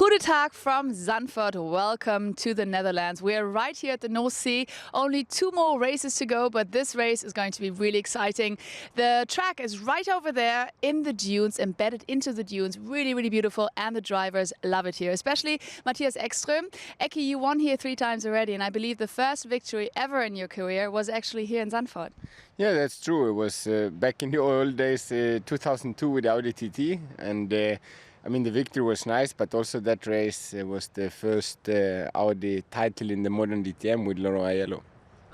Goedendag from Zandvoort. Welcome to the Netherlands. We are right here at the North Sea. Only 2 more races to go, but this race is going to be really exciting. The track is right over there in the dunes, embedded into the dunes. Really, really beautiful, and the drivers love it here, especially Matthias Ekström. Eki, you won here 3 times already, and I believe the first victory ever in your career was actually here in Zandvoort. Yeah, that's true. It was back in the old days, 2002 with Audi TT, and I mean the victory was nice, but also that race was the first Audi title in the modern DTM with Laurent Aiello.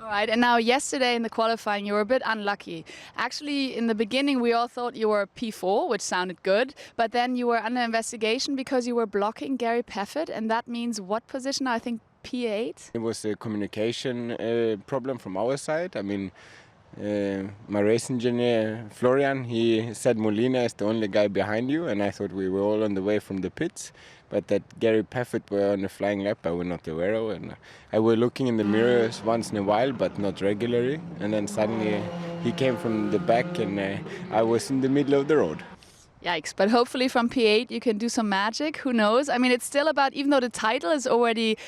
All right, and now yesterday in the qualifying you were a bit unlucky. Actually, in the beginning we all thought you were P4, which sounded good, but then you were under investigation because you were blocking Gary Paffett, and that means what position? I think P8? It was a communication problem from our side. I mean, my race engineer Florian, he said Molina is the only guy behind you, and I thought we were all on the way from the pits, but that Gary Paffett were on a flying lap I was not aware of, and I were looking in the mirrors once in a while but not regularly, and then suddenly he came from the back and I was in the middle of the road. Yikes, but hopefully from P8 you can do some magic, who knows? I mean, it's still about, even though the title is already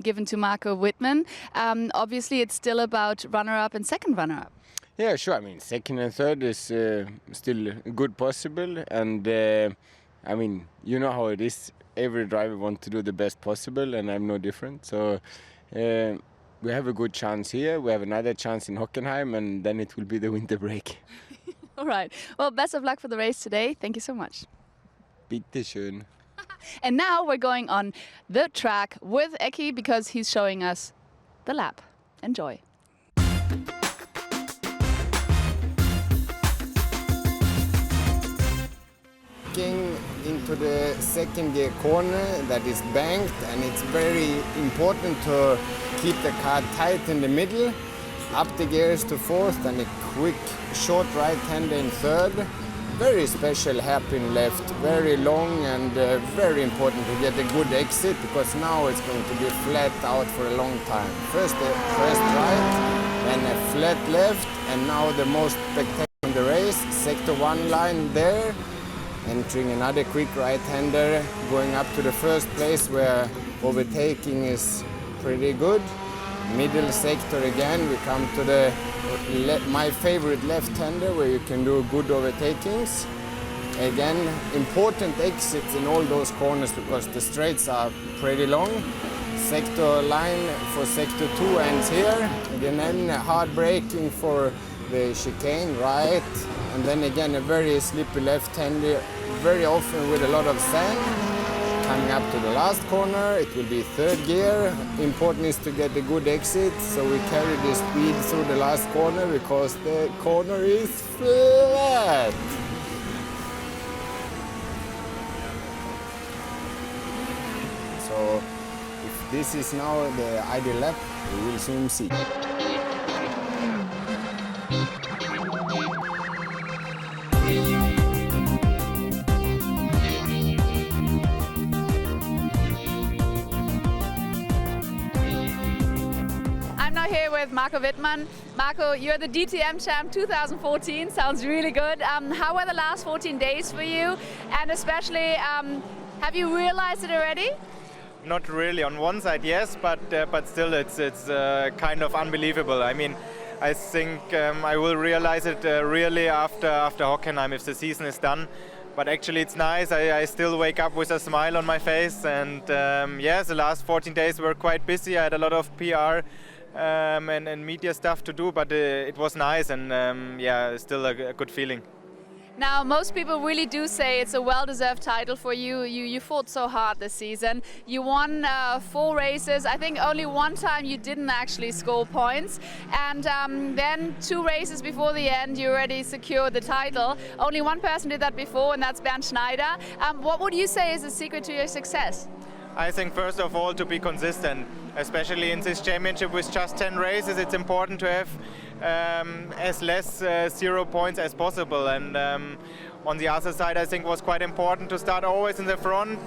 given to Marco Wittmann, obviously it's still about runner-up and second runner-up. Yeah, sure. I mean, second and third is still good possible, and I mean, you know how it is. Every driver wants to do the best possible, and I'm no different. So we have a good chance here. We have another chance in Hockenheim, and then it will be the winter break. All right. Well, best of luck for the race today. Thank you so much. Bitte schön. And now we're going on the track with Eki because he's showing us the lap. Enjoy. Into the second gear corner that is banked, and it's very important to keep the car tight in the middle. Up the gears to fourth and a quick short right-hander in third. Very special hairpin left, very long, and very important to get a good exit because now it's going to be flat out for a long time. First right, then a flat left, and now the most spectacular in the race, sector 1 line there. Entering another quick right-hander, going up to the first place where overtaking is pretty good. Middle sector again, we come to the my favorite left-hander where you can do good overtakings. Again, important exits in all those corners because the straights are pretty long. Sector line for sector 2 ends here. Again, hard braking for the chicane right. And then again a very slippy left-hander, very often with a lot of sand. Coming up to the last corner, it will be third gear. Important is to get a good exit, so we carry the speed through the last corner because the corner is flat. So if this is now the ideal lap, we will soon see. I'm now here with Marco Wittmann. Marco, you're the DTM champ 2014, sounds really good. How were the last 14 days for you? And especially, have you realized it already? Not really. On one side, yes, but still, it's kind of unbelievable. I mean, I think I will realize it really after Hockenheim if the season is done. But actually, it's nice. I still wake up with a smile on my face, and yes, the last 14 days were quite busy. I had a lot of PR and media stuff to do, but it was nice, and yeah, still a good feeling. Now, most people really do say it's a well-deserved title for you. You fought so hard this season. You won 4 races. I think only one time you didn't actually score points. And then 2 races before the end, you already secured the title. Only one person did that before, and that's Bernd Schneider. What would you say is the secret to your success? I think first of all to be consistent, especially in this championship with just 10 races. It's important to have as less 0 points as possible, and on the other side I think was quite important to start always in the front.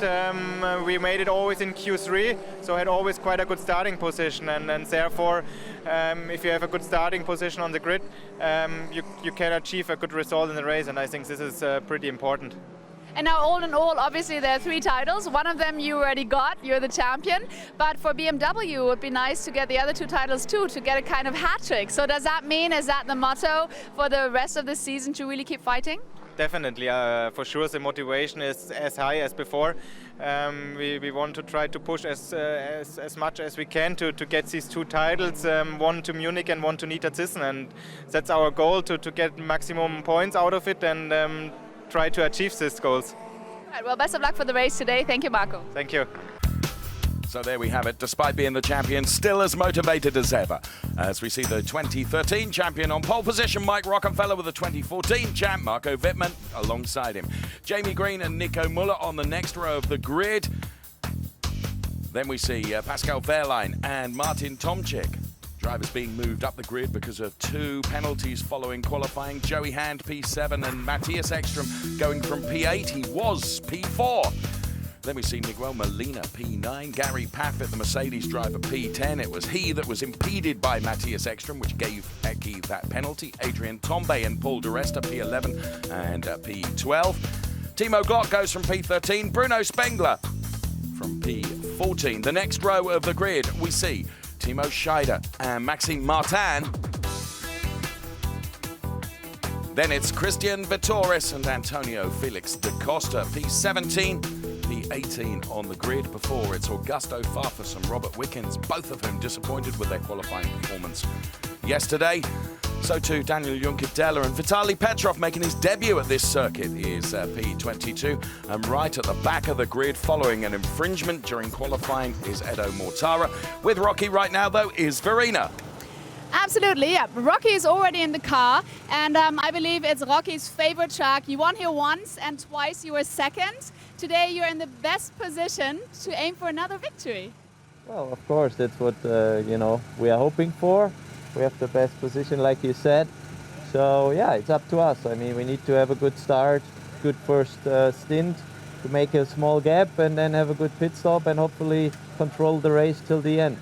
We made it always in Q3, so had always quite a good starting position, and therefore if you have a good starting position on the grid, you can achieve a good result in the race, and I think this is pretty important. And now, all in all, obviously there are 3 titles. One of them you already got, you're the champion. But for BMW, it would be nice to get the other 2 titles too, to get a kind of hat trick. So does that mean, is that the motto for the rest of the season, to really keep fighting? Definitely, for sure the motivation is as high as before. We want to try to push as much as we can to get these 2 titles, one to Munich and one to Niederzissen, and that's our goal, to get maximum points out of it and try to achieve these goals. All right, well, best of luck for the race today. Thank you, Marco. Thank you. So there we have it. Despite being the champion, still as motivated as ever. As we see the 2013 champion on pole position, Mike Rockenfeller, with the 2014 champ, Marco Wittmann, alongside him. Jamie Green and Nico Muller on the next row of the grid. Then we see Pascal Wehrlein and Martin Tomczyk. Drivers being moved up the grid because of 2 penalties following qualifying. Joey Hand, P7, and Matthias Ekström going from P8. He was P4. Then we see Miguel Molina, P9. Gary Paffett, the Mercedes driver, P10. It was he that was impeded by Matthias Ekström, which gave Eki that penalty. Adrian Tombe and Paul Di Resta, P11 and P12. Timo Glock goes from P13. Bruno Spengler from P14. The next row of the grid, we see Timo Scheider and Maxime Martin. Then it's Christian Vettoris and Antonio Felix da Costa, P17, P18 on the grid. Before it's Augusto Farfus and Robert Wickens, both of whom disappointed with their qualifying performance yesterday. So too Daniel Juncadella, and Vitaly Petrov, making his debut at this circuit, is P22. And right at the back of the grid, following an infringement during qualifying, is Edo Mortara. With Rocky right now, though, is Verena. Absolutely, yeah. Rocky is already in the car, and I believe it's Rocky's favorite track. You won here once, and twice you were second. Today you're in the best position to aim for another victory. Well, of course, that's what we are hoping for. We have the best position, like you said. So yeah, it's up to us. I mean, we need to have a good start, good first stint, to make a small gap, and then have a good pit stop, and hopefully control the race till the end.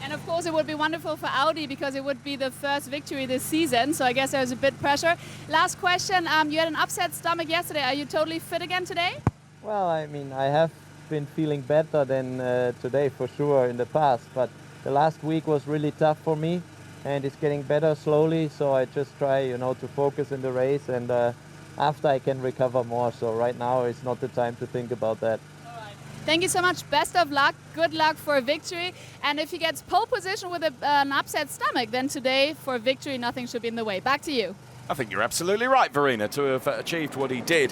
And of course it would be wonderful for Audi, because it would be the first victory this season, so I guess there's a bit pressure. Last question, you had an upset stomach yesterday. Are you totally fit again today? Well, I mean, I have been feeling better than today for sure in the past, but the last week was really tough for me, and it's getting better slowly, so I just try, to focus in the race, and after I can recover more. So right now it's not the time to think about that. Thank you so much. Best of luck. Good luck for a victory. And if he gets pole position with an upset stomach, then today for a victory, nothing should be in the way. Back to you. I think you're absolutely right, Verena, to have achieved what he did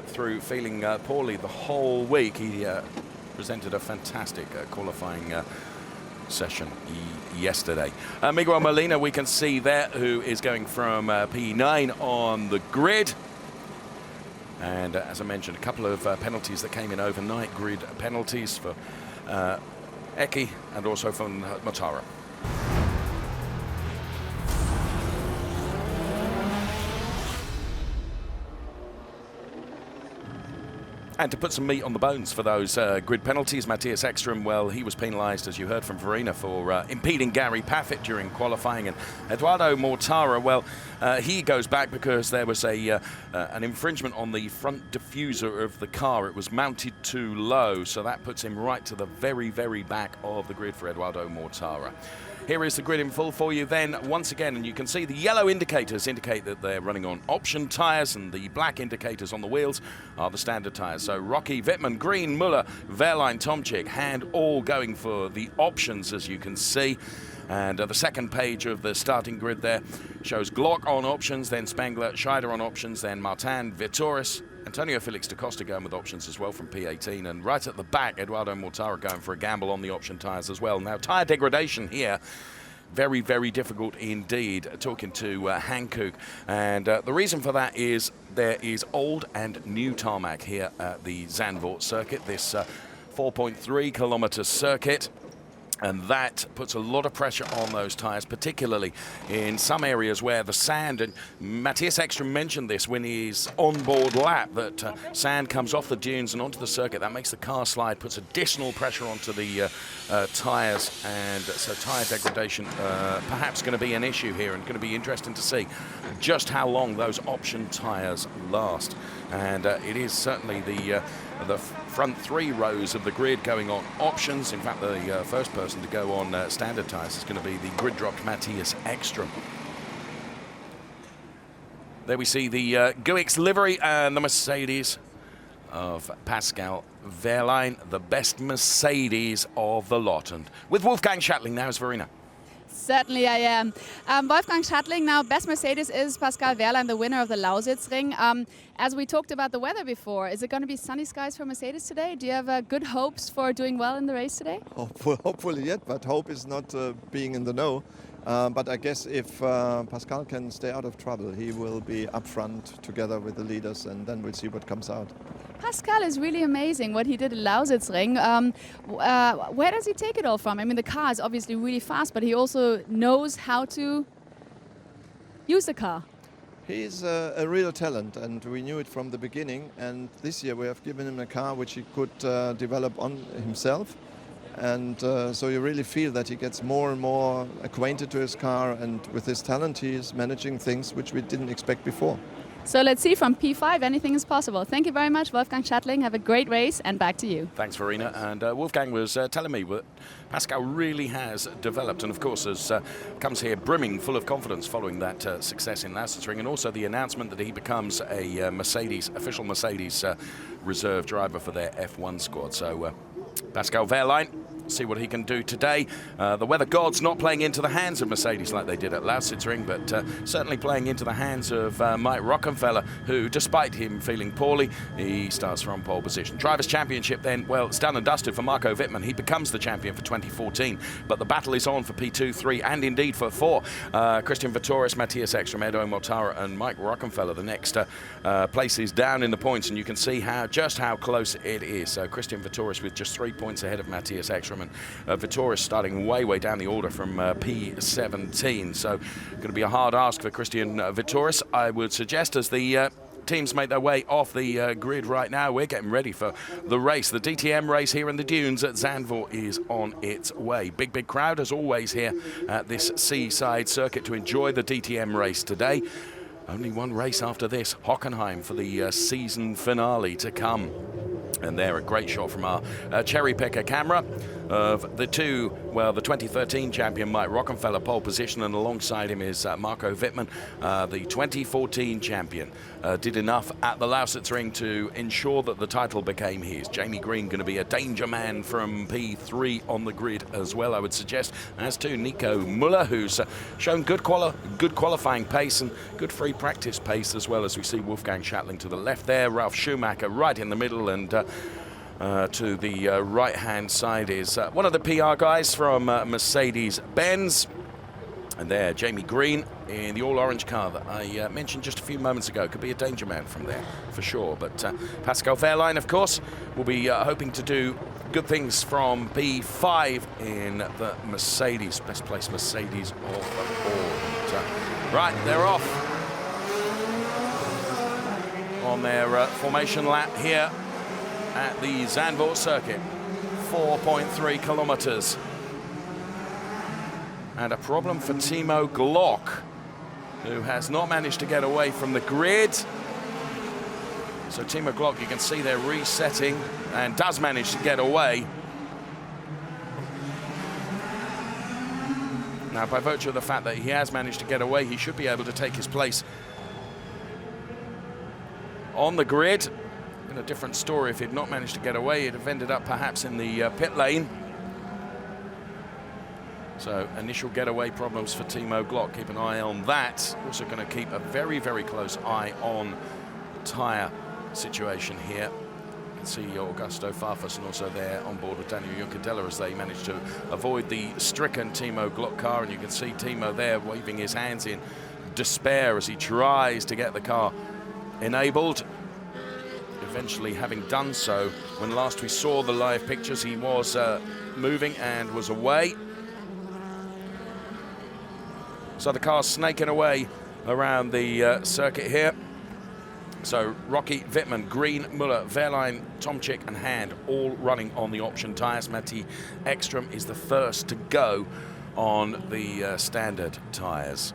through feeling poorly the whole week. He presented a fantastic qualifying session yesterday. Miguel Molina, we can see there, who is going from P9 on the grid. And as I mentioned, a couple of penalties that came in overnight, grid penalties for Eki and also from Mortara. And to put some meat on the bones for those grid penalties, Matthias Ekström, well, he was penalised, as you heard from Verena, for impeding Gary Paffett during qualifying. And Eduardo Mortara, well, he goes back because there was an infringement on the front diffuser of the car. It was mounted too low, so that puts him right to the very, very back of the grid for Eduardo Mortara. Here is the grid in full for you then, once again, and you can see the yellow indicators indicate that they're running on option tyres, and the black indicators on the wheels are the standard tyres. So Rocky, Wittmann, Green, Muller, Wehrlein, Tomczyk, Hand, all going for the options, as you can see. And the second page of the starting grid there shows Glock on options, then Spengler, Scheider on options, then Martin, Vettoris, Antonio Felix da Costa going with options as well from P18, and right at the back, Eduardo Mortara going for a gamble on the option tyres as well. Now, tyre degradation here, very, very difficult indeed, talking to Hankook, and the reason for that is there is old and new tarmac here at the Zandvoort circuit, this 4.3 kilometre circuit. And that puts a lot of pressure on those tyres, particularly in some areas where the sand, and Matthias Ekström mentioned this when his on-board lap, that sand comes off the dunes and onto the circuit. That makes the car slide, puts additional pressure onto the tyres, and so tyre degradation perhaps going to be an issue here, and going to be interesting to see just how long those option tyres last. And it is certainly the front 3 rows of the grid going on options. In fact, the first person to go on standard tyres is going to be the grid-dropped Matthias Ekström. There we see the Guix livery and the Mercedes of Pascal Wehrlein, the best Mercedes of the lot. And with Wolfgang Schattling now is Verena. Certainly I am. Wolfgang Schattling, now best Mercedes is Pascal Wehrlein, the winner of the Lausitzring. As we talked about the weather before, is it going to be sunny skies for Mercedes today? Do you have good hopes for doing well in the race today? Hopefully yet, but hope is not being in the know. But I guess if Pascal can stay out of trouble, he will be up front together with the leaders, and then we'll see what comes out. Pascal is really amazing what he did at Lausitzring. Where does he take it all from? I mean, the car is obviously really fast, but he also knows how to use the car. He's a real talent, and we knew it from the beginning. And this year we have given him a car which he could develop on himself. And so you really feel that he gets more and more acquainted to his car, and with his talent he is managing things which we didn't expect before. So let's see, from P5 anything is possible. Thank you very much, Wolfgang Schattling. Have a great race, and back to you. Thanks, Verena. And Wolfgang was telling me that Pascal really has developed, and of course comes here brimming full of confidence following that success in Lausitzring, and also the announcement that he becomes a official Mercedes reserve driver for their F1 squad. So Pascal Wehrlein, see what he can do today. The weather gods not playing into the hands of Mercedes like they did at Lausitzring, but certainly playing into the hands of Mike Rockenfeller, who, despite him feeling poorly, he starts from pole position. Drivers' Championship then, well, it's done and dusted for Marco Wittmann. He becomes the champion for 2014, but the battle is on for P2, 3, and indeed for 4. Christian Vettoris, Matthias Ekström, Edo Mortara, and Mike Rockenfeller. The next place is down in the points, and you can see just how close it is. So Christian Vettoris with just 3 points ahead of Matthias Ekström, and Vettoris starting way down the order from P17. So going to be a hard ask for Christian Vettoris, I would suggest, as the teams make their way off the grid right now. We're getting ready for the race. The DTM race here in the dunes at Zandvoort is on its way. Big crowd as always here at this seaside circuit to enjoy the DTM race today. Only one race after this, Hockenheim, for the season finale to come. And there, a great shot from our cherry picker camera of the 2013 champion Mike Rockenfeller, pole position, and alongside him is Marco Wittmann, the 2014 champion. Did enough at the Lausitzring to ensure that the title became his. Jamie Green going to be a danger man from P3 on the grid as well, I would suggest, as to Nico Müller, who's shown good qualifying pace and good free practice pace, as well as we see Wolfgang Schattling to the left there, Ralf Schumacher right in the middle, and to the right-hand side is one of the PR guys from Mercedes-Benz. And there, Jamie Green in the all-orange car that I mentioned just a few moments ago. Could be a danger man from there, for sure. But Pascal Wehrlein, of course, will be hoping to do good things from P5 in the Mercedes. Best place Mercedes of all. Right, they're off on their formation lap here at the Zandvoort circuit. 4.3 kilometers. And a problem for Timo Glock, who has not managed to get away from the grid. So Timo Glock, you can see they're resetting, and does manage to get away. Now, by virtue of the fact that he has managed to get away, he should be able to take his place on the grid. In a different story, if he'd not managed to get away, he'd have ended up perhaps in the pit lane. So initial getaway problems for Timo Glock. Keep an eye on that. Also going to keep a very close eye on the tyre situation here. You can see Augusto Farfus and also there on board with Daniel Juncadella as they manage to avoid the stricken Timo Glock car. And you can see Timo there waving his hands in despair as he tries to get the car enabled. eventually having done so. When last we saw the live pictures, he was moving and was away. So the car's snaking away around the circuit here. So Rocky, Wittmann, Green, Muller, Wehrlein, Tomczyk and Hand all running on the option tyres. Matti Ekström is the first to go on the standard tyres.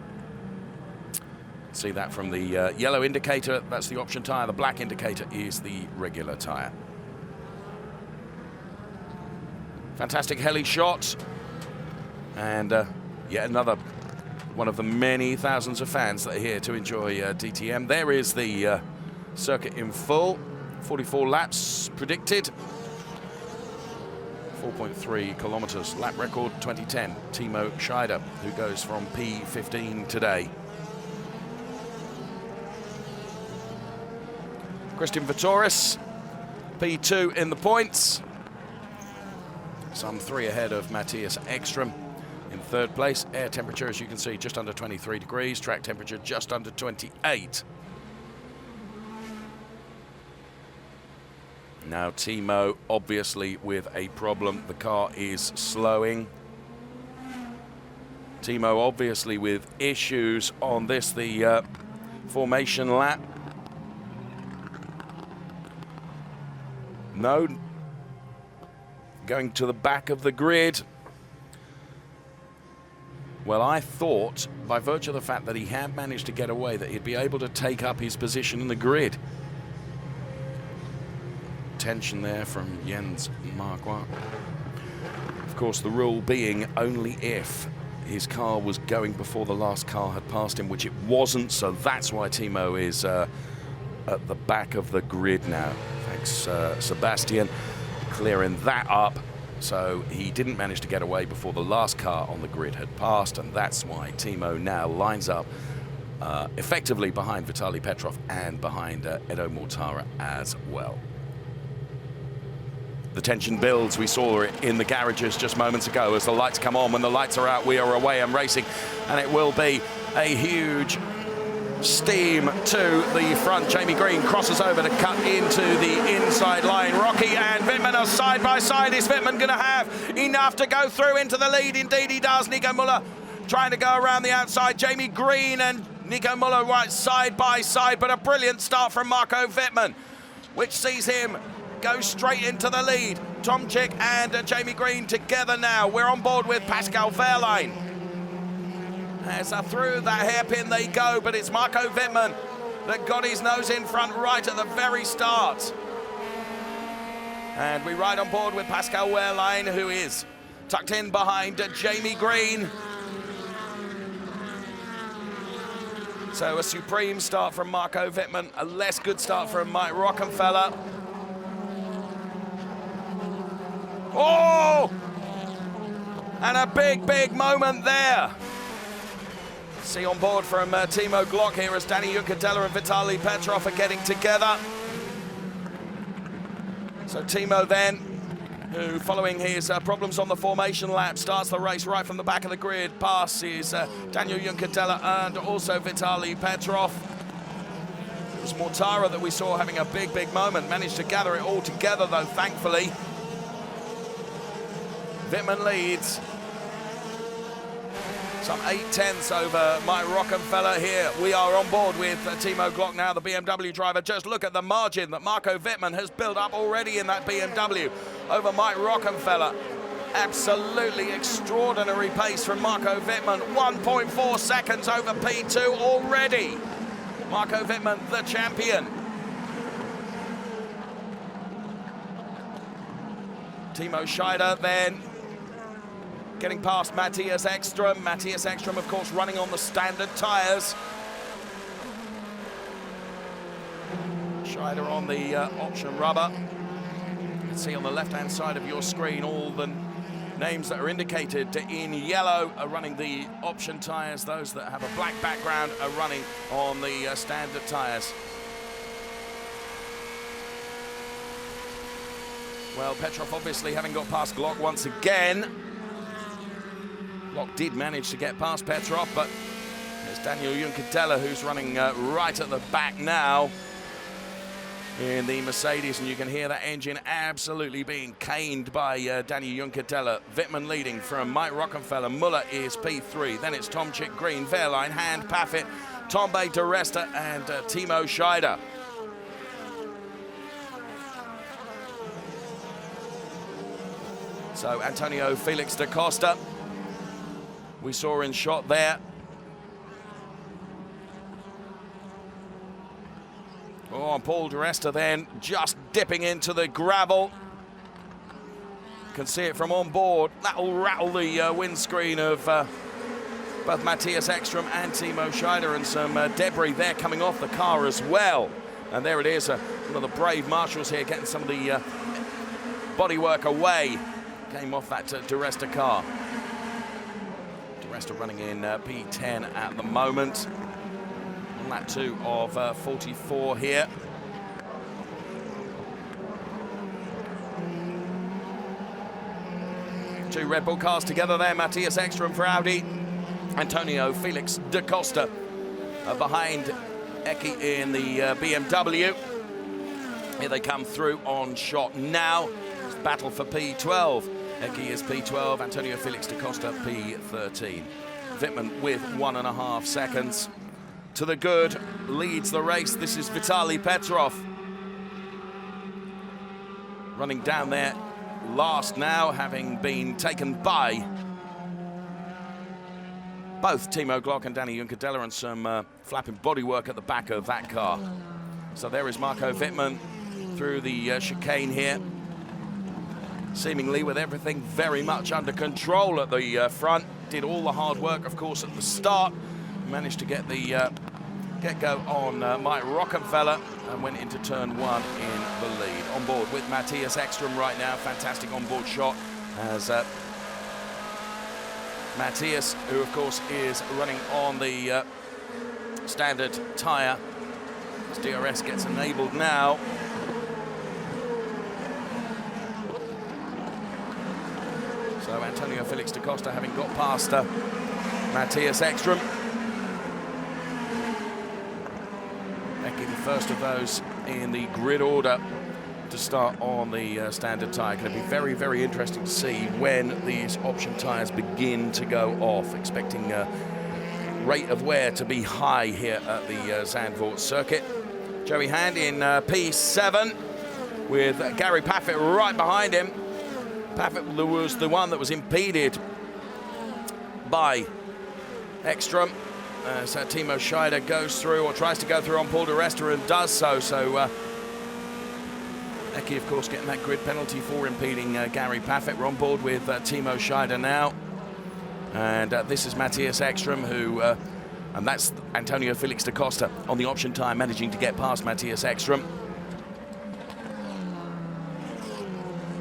See that from the yellow indicator, that's the option tyre. The black indicator is the regular tyre. Fantastic heli shot. And yet another one of the many thousands of fans that are here to enjoy DTM. There is the circuit in full. 44 laps predicted. 4.3 kilometers. Lap record 2010. Timo Scheider, who goes from P15 today. Christian Vitoris, P2 in the points. Some 3 ahead of Matthias Ekström in 3rd place. Air temperature, as you can see, just under 23 degrees. Track temperature just under 28. Now Timo obviously with a problem. The car is slowing. Timo obviously with issues on this, the formation lap. No, going to the back of the grid. Well, I thought, by virtue of the fact that he had managed to get away, that he'd be able to take up his position in the grid. Tension there from Jens Marquardt. Of course, the rule being only if his car was going before the last car had passed him, which it wasn't, so that's why Timo is at the back of the grid now. Thanks, Sebastian, clearing that up. So he didn't manage to get away before the last car on the grid had passed, and that's why Timo now lines up effectively behind Vitaly Petrov and behind Edo Mortara as well. The tension builds. We saw it in the garages just moments ago as the lights come on. When the lights are out, we are away and racing, and it will be a huge steam to the front. Jamie Green crosses over to cut into the inside line. Rocky and Wittmann are side by side. Is Wittmann going to have enough to go through into the lead? Indeed he does. Nico Muller trying to go around the outside. Jamie Green and Nico Muller right side by side, but a brilliant start from Marco Wittmann, which sees him go straight into the lead. Tomczyk and Jamie Green together now. We're on board with Pascal Wehrlein. As through that hairpin they go, but it's Marco Wittmann that got his nose in front right at the very start. And we ride on board with Pascal Wehrlein, who is tucked in behind Jamie Green. So a supreme start from Marco Wittmann, a less good start from Mike Rockenfeller. Oh! And a big, big moment there. See on board from Timo Glock here as Danny Juncadella and Vitaly Petrov are getting together. So Timo then, who following his problems on the formation lap, starts the race right from the back of the grid, passes Daniel Juncadella and also Vitaly Petrov. It was Mortara that we saw having a big, big moment, managed to gather it all together though, thankfully. Wittmann leads. Some 8/10 over Mike Rockenfeller here. We are on board with Timo Glock now, the BMW driver. Just look at the margin that Marco Wittmann has built up already in that BMW over Mike Rockenfeller. Absolutely extraordinary pace from Marco Wittmann. 1.4 seconds over P2 already. Marco Wittmann, the champion. Timo Scheider then getting past Matthias Ekström. Matthias Ekström, of course, running on the standard tyres. Scheider on the option rubber. You can see on the left-hand side of your screen all the names that are indicated in yellow are running the option tyres. Those that have a black background are running on the standard tyres. Well, Petrov obviously having got past Glock once again. Glock did manage to get past Petrov, but there's Daniel Juncadella who's running right at the back now. in the Mercedes, and you can hear that engine absolutely being caned by Danny Juncadella. Wittmann leading from Mike Rockenfeller. Muller is P3. Then it's Tomczyk, Green, Wehrlein, Hand, Paffett, Tombe, De Resta, and Timo Scheider. So Antonio Felix da Costa, we saw in shot there. Oh, and Paul De Resta then just dipping into the gravel. Can see it from on board. That'll rattle the windscreen of both Matthias Ekström and Timo Scheider, and some debris there coming off the car as well. And there it is, one of the brave marshals here getting some of the bodywork away. Came off that De Resta car. De Resta running in P10 at the moment. On lap 2 of 44 here. Two Red Bull cars together there. Matthias Ekström for Audi. Antonio Felix da Costa behind Eki in the BMW. Here they come through on shot now. It's battle for P12. Eki is P12, Antonio Felix da Costa P13. Wittmann with 1.5 seconds. To the good, leads the race. This is Vitaly Petrov. Running down there last now, having been taken by both Timo Glock and Danny Juncadella, and some flapping bodywork at the back of that car. So there is Marco Wittmann through the chicane here. Seemingly with everything very much under control at the front. Did all the hard work, of course, at the start. Managed to get the get-go on Mike Rockenfeller and went into turn 1 in the lead. On board with Matthias Ekström right now. Fantastic on-board shot as Matthias, who of course is running on the standard tyre. As DRS gets enabled now. So Antonio Felix da Costa having got past Matthias Ekström. Eki, the first of those in the grid order to start on the standard tyre. Going to be very, very interesting to see when these option tyres begin to go off. Expecting rate of wear to be high here at the Zandvoort circuit. Joey Hand in P7 with Gary Paffett right behind him. Paffett was the one that was impeded by Ekström. So Timo Scheider goes through, or tries to go through on Paul De Resta, and does so. So Eki, of course, getting that grid penalty for impeding Gary Paffett. We're on board with Timo Scheider now. And this is Matthias Ekström, who, and that's Antonio Felix da Costa on the option tyre, managing to get past Matthias Ekström.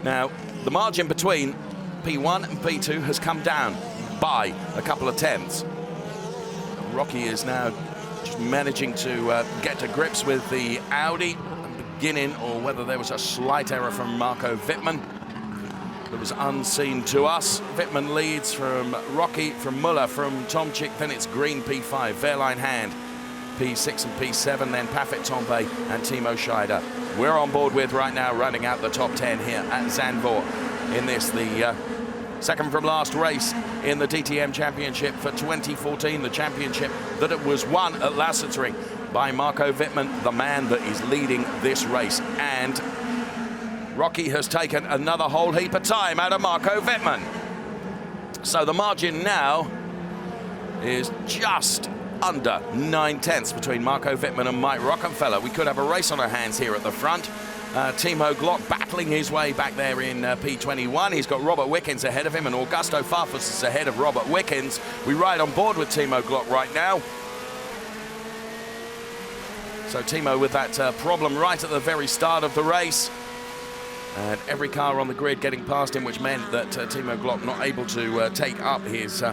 Now, the margin between P1 and P2 has come down by a couple of tenths. Rocky is now just managing to get to grips with the Audi and beginning, or whether there was a slight error from Marco Wittmann that was unseen to us. Wittmann leads from Rocky, from Muller, from Tomczyk, then it's Green P5, Wehrlein Hand P6 and P7, then Paffett, Tombe and Timo Scheider. We're on board with right now, running out the top 10 here at Zandvoort in this, the second from last race in the DTM Championship for 2014, the championship that it was won at Lasseterring by Marco Wittmann, the man that is leading this race. And Rocky has taken another whole heap of time out of Marco Wittmann. So the margin now is just under 9 tenths between Marco Wittmann and Mike Rockenfeller. We could have a race on our hands here at the front. Timo Glock battling his way back there in P21. He's got Robert Wickens ahead of him, and Augusto Farfus is ahead of Robert Wickens. We ride on board with Timo Glock right now. So Timo with that problem right at the very start of the race. And every car on the grid getting past him, which meant that Timo Glock not able to take up his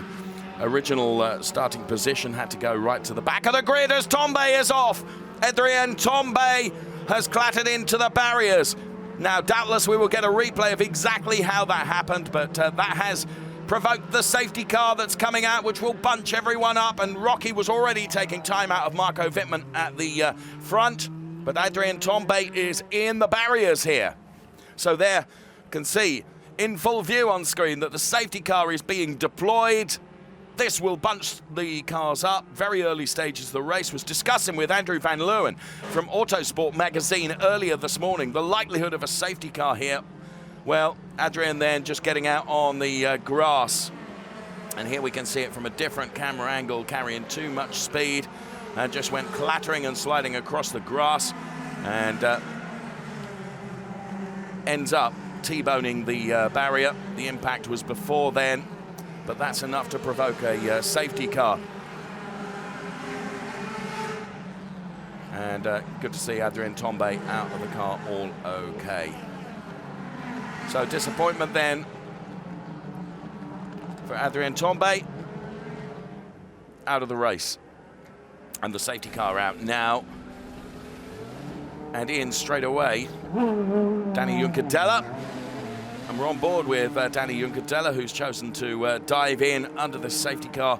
original starting position, had to go right to the back of the grid as Tombe is off. Adrien Tombe has clattered into the barriers. Now, doubtless we will get a replay of exactly how that happened, but that has provoked the safety car that's coming out, which will bunch everyone up, and Rocky was already taking time out of Marco Wittmann at the front. But Adrien Tombe is in the barriers here. So there, can see in full view on screen that the safety car is being deployed. This will bunch the cars up. Very early stages of the race. Was discussing with Andrew Van Leeuwen from Autosport magazine earlier this morning the likelihood of a safety car here. Well, Adrien then just getting out on the grass. And here we can see it from a different camera angle, carrying too much speed and just went clattering and sliding across the grass and ends up T-boning the barrier. The impact was before then, but that's enough to provoke a safety car. And good to see Adrien Tombe out of the car all okay. So disappointment then for Adrien Tombe out of the race. And the safety car out now. And in straight away, Danny Juncadella. And we're on board with Danny Juncadella, who's chosen to dive in under the safety car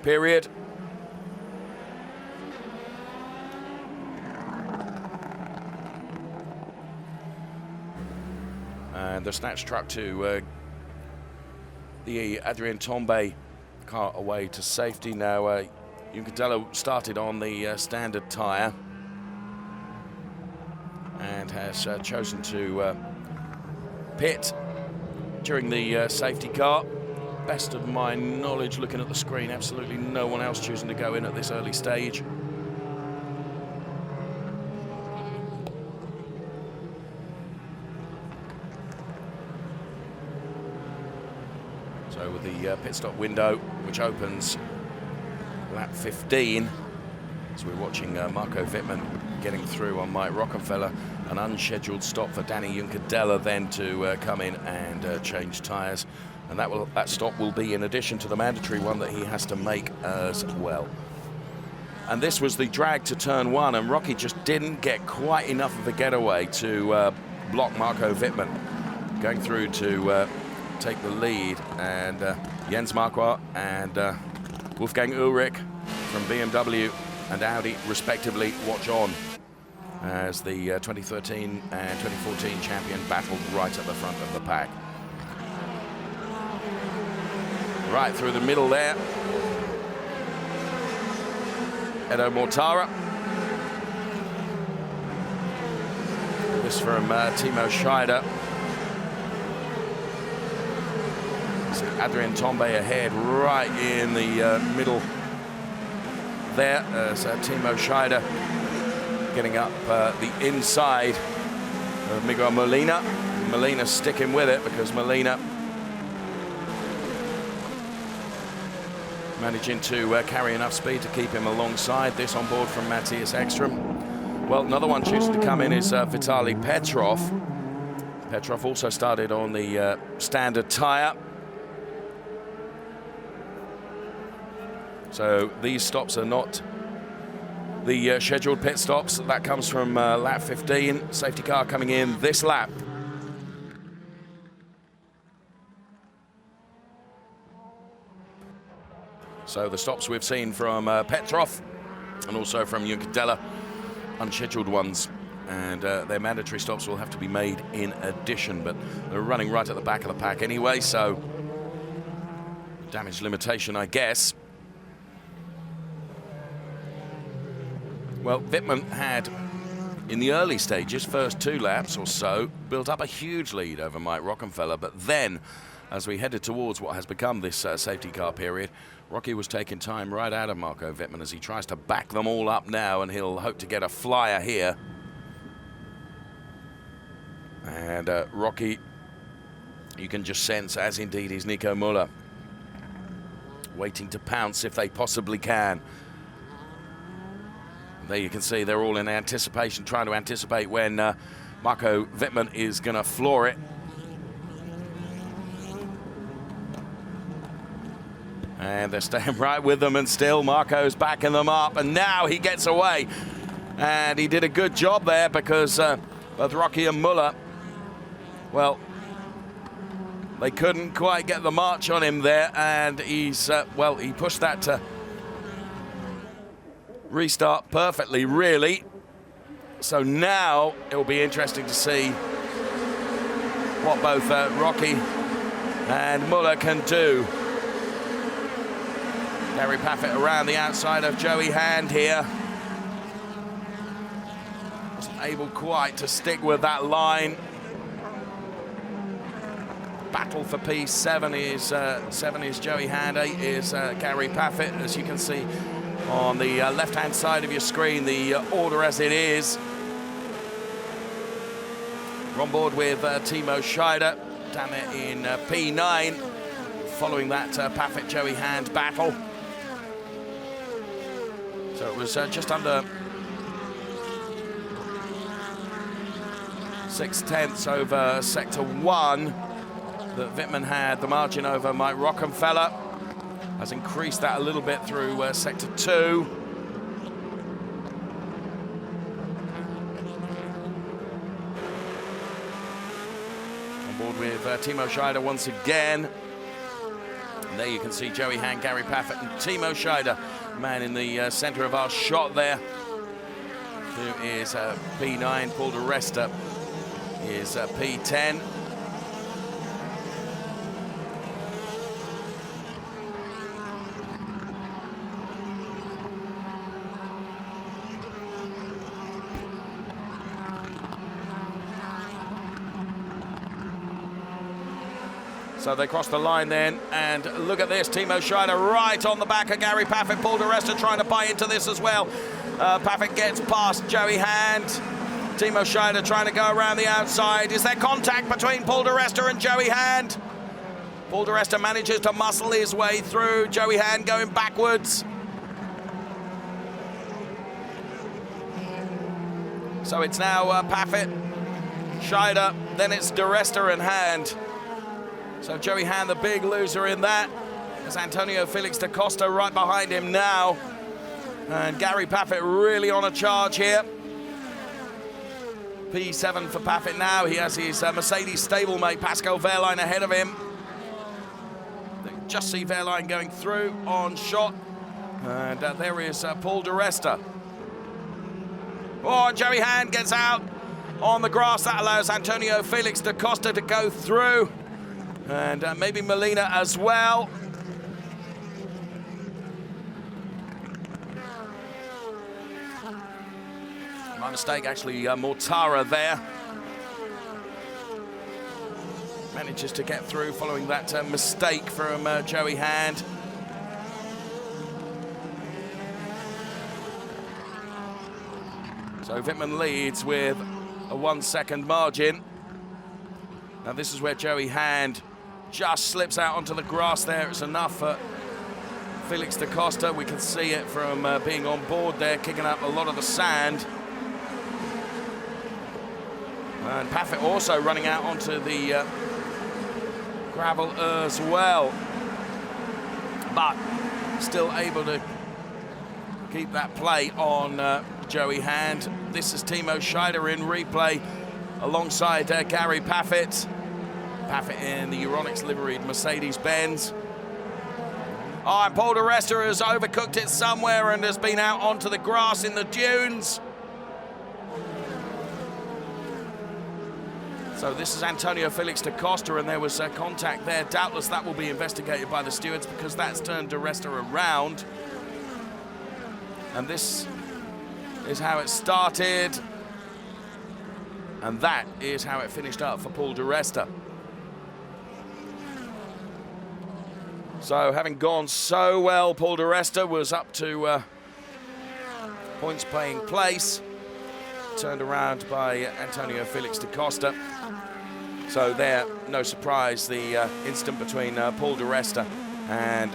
period. And the snatch truck to the Adrien Tombe car away to safety. Now, Juncadella started on the standard tyre and has chosen to pit during the safety car. Best of my knowledge, looking at the screen, absolutely no one else choosing to go in at this early stage. So with the pit stop window, which opens lap 15, as we're watching Marco Wittmann getting through on Mike Rockenfeller, an unscheduled stop for Danny Juncadella then to come in and change tyres. And that stop will be in addition to the mandatory one that he has to make as well. And this was the drag to turn one, and Rocky just didn't get quite enough of a getaway to block Marco Wittmann going through to take the lead. And Jens Marquardt and Wolfgang Ullrich from BMW and Audi respectively watch on as the 2013 and 2014 champion battled right at the front of the pack. Right through the middle there, Edo Mortara. This from Timo Scheider. So Adrien Tombe ahead right in the middle there as Timo Scheider getting up the inside of Miguel Molina. Molina sticking with it because Molina managing to carry enough speed to keep him alongside. This on board from Matthias Ekström. Well, another one choosing to come in is Vitaly Petrov. Petrov also started on the standard tyre. So these stops are not the scheduled pit stops. That comes from lap 15. Safety car coming in this lap. So the stops we've seen from Petrov and also from Juncadella, unscheduled ones. And their mandatory stops will have to be made in addition, but they're running right at the back of the pack anyway, so damage limitation, I guess. Well, Wittmann had, in the early stages, first 2 laps or so, built up a huge lead over Mike Rockenfeller, but then, as we headed towards what has become this safety car period, Rocky was taking time right out of Marco Wittmann as he tries to back them all up now, and he'll hope to get a flyer here. And Rocky, you can just sense, as indeed is Nico Müller, waiting to pounce if they possibly can. There you can see they're all in anticipation, trying to anticipate when Marco Wittmann is going to floor it. And they're staying right with them, and still Marco's backing them up, and now he gets away. And he did a good job there because both Rocky and Müller, well, they couldn't quite get the march on him there, and he's, well, he pushed that to restart perfectly, really. So now it will be interesting to see what both Rocky and Muller can do. Gary Paffett around the outside of Joey Hand here. Wasn't able quite to stick with that line. Battle for P7 is 7 is Joey Hand, 8 is Gary Paffett. As you can see on the left-hand side of your screen, the order as it is. We're on board with Timo Scheider down there in P9, following that Paffett Joey Hand battle. So it was just under 6/10 over Sector 1 that Wittmann had the margin over Mike Rockenfeller. Has increased that a little bit through Sector 2. On board with Timo Scheider once again. And there you can see Joey Hand, Gary Paffett and Timo Scheider, man in the center of our shot there, who is P9. Paul de Resta is P10. So they cross the line then, and look at this, Timo Scheider right on the back of Gary Paffett. Paul de Resta trying to buy into this as well. Paffett gets past Joey Hand. Timo Scheider trying to go around the outside. Is there contact between Paul de Resta and Joey Hand? Paul de Resta manages to muscle his way through. Joey Hand going backwards. So it's now Paffett, Scheider, then it's de Resta and Hand. So Joey Hand, the big loser in that. There's Antonio Felix da Costa right behind him now. And Gary Paffett really on a charge here. P7 for Paffett now. He has his Mercedes stablemate Pascal Wehrlein ahead of him. Just see Wehrlein going through on shot. And there is Paul de Resta. Oh, Joey Hand gets out on the grass. That allows Antonio Felix da Costa to go through. And maybe Molina as well. My mistake, actually, Mortara there. Manages to get through following that mistake from Joey Hand. So Wittmann leads with a 1 second margin. Now this is where Joey Hand just slips out onto the grass there. It's enough for Felix da Costa. We can see it from being on board there, kicking up a lot of the sand. And Paffett also running out onto the gravel as well. But still able to keep that play on Joey Hand. This is Timo Scheider in replay alongside Gary Paffett. Paffett in the Euronics liveried Mercedes-Benz. Oh, and Paul de Resta has overcooked it somewhere and has been out onto the grass in the dunes. So this is Antonio Felix da Costa, and there was contact there. Doubtless that will be investigated by the stewards because that's turned de Resta around. And this is how it started. And that is how it finished up for Paul de Resta. So having gone so well, Paul de Resta was up to points playing place. Turned around by Antonio Felix da Costa. So there, no surprise, the incident between Paul de Resta and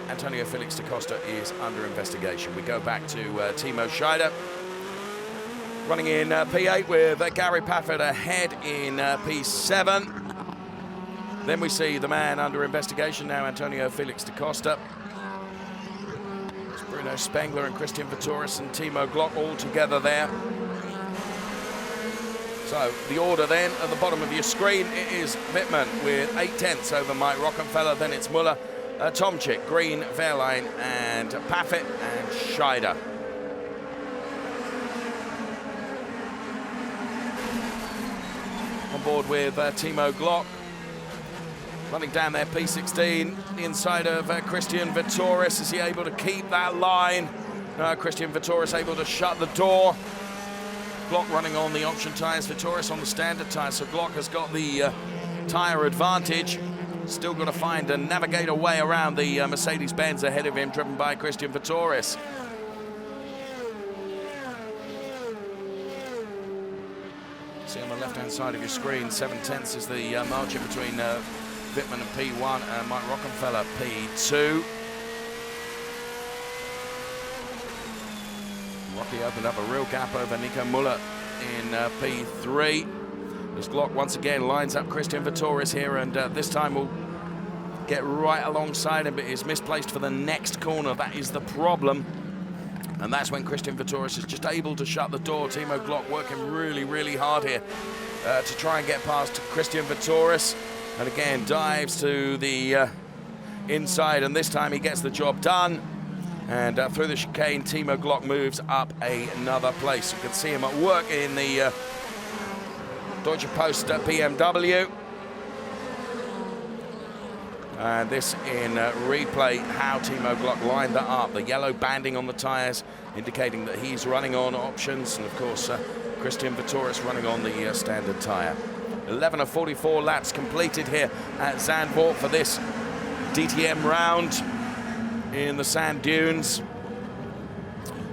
Antonio Felix da Costa is under investigation. We go back to Timo Scheider, running in P8 with Gary Paffett ahead in P7. Then we see the man under investigation now, Antonio Felix da Costa. It's Bruno Spengler and Christian Vitoris and Timo Glock all together there. So the order then at the bottom of your screen, it is Wittmann with 8/10 over Mike Rockenfeller. Then it's Muller, Tomczyk, Green, Wehrlein and Paffett and Scheider. on board with Timo Glock. Running down there, P16, the inside of Christian Vittoris. Is he able to keep that line? Christian Vittoris able to shut the door. Glock running on the option tyres, Vittoris on the standard tyres, so Glock has got the tyre advantage. Still got to find and navigate a way around the Mercedes-Benz ahead of him, driven by Christian Vittoris. See on the left-hand side of your screen, 7/10 is the margin between Wittmann and P1 and Mike Rockenfeller P2. Rocky opened up a real gap over Nico Müller in P3. As Glock once again lines up Christian Vittoris here, and this time will get right alongside him, but is misplaced for the next corner. That is the problem. And that's when Christian Vittoris is just able to shut the door. Timo Glock working really, really hard here to try and get past Christian Vittoris. And again, dives to the inside, and this time he gets the job done. And through the chicane, Timo Glock moves up another place. You can see him at work in the Deutsche Post BMW. And this in replay, how Timo Glock lined that up. The yellow banding on the tyres indicating that he's running on options. And of course, Christian Vittoris running on the standard tyre. 11 of 44 laps completed here at Zandvoort for this DTM round in the sand dunes.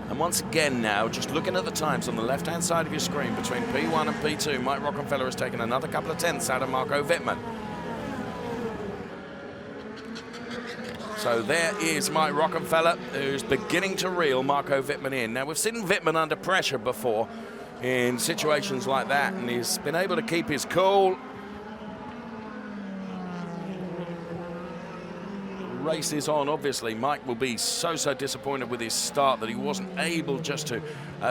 And once again now, just looking at the times on the left-hand side of your screen between P1 and P2, Mike Rockenfeller has taken another couple of tenths out of Marco Wittmann. So there is Mike Rockenfeller, who's beginning to reel Marco Wittmann in. Now, we've seen Wittmann under pressure before in situations like that, and he's been able to keep his cool. Race is on, obviously. Mike will be so disappointed with his start that he wasn't able just to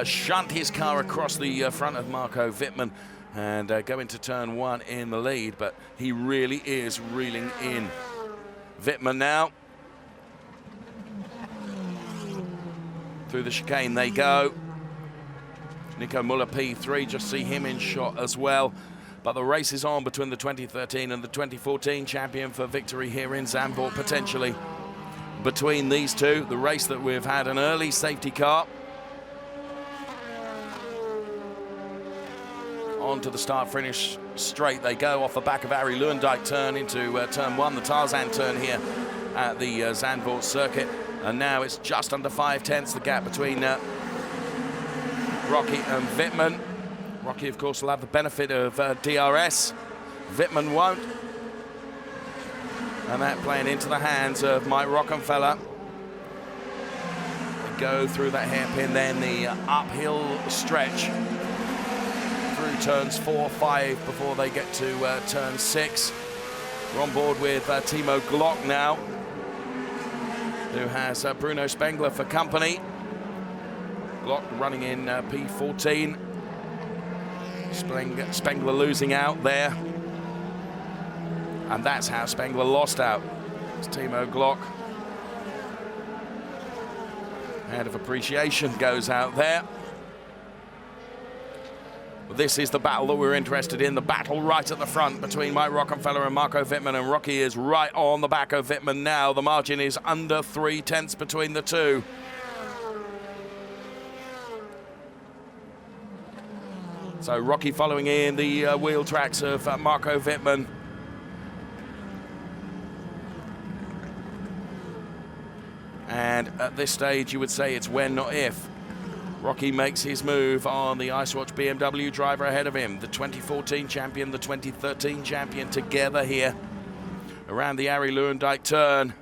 shunt his car across the front of Marco Wittmann and go into turn one in the lead, but he really is reeling in. Wittmann now. Through the chicane they go. Nico Müller P3, just see him in shot as well. But the race is on between the 2013 and the 2014 champion for victory here in Zandvoort, potentially. Between these two, the race that we've had an early safety car. On to the start-finish straight they go off the back of Arie Luijendijk turn into turn one, the Tarzan turn here at the Zandvoort circuit. And now it's just under 5/10, the gap between Rocky and Wittmann. Rocky, of course, will have the benefit of DRS. Wittmann won't. And that playing into the hands of Mike Rockenfeller. They go through that hairpin, then the uphill stretch through turns 4, 5 before they get to turn 6. We're on board with Timo Glock now, who has Bruno Spengler for company. Glock running in P14. Spengler losing out there. And that's how Spengler lost out. It's Timo Glock. Hand of appreciation goes out there. But this is the battle that we're interested in. The battle right at the front between Mike Rockenfeller and Marco Wittmann. And Rocky is right on the back of Wittmann now. The margin is under 3/10 between the two. So Rocky following in the wheel tracks of Marco Wittmann. And at this stage, you would say it's when, not if. Rocky makes his move on the Ice Watch BMW driver ahead of him. The 2014 champion, the 2013 champion together here around the Arie Luijendijk turn.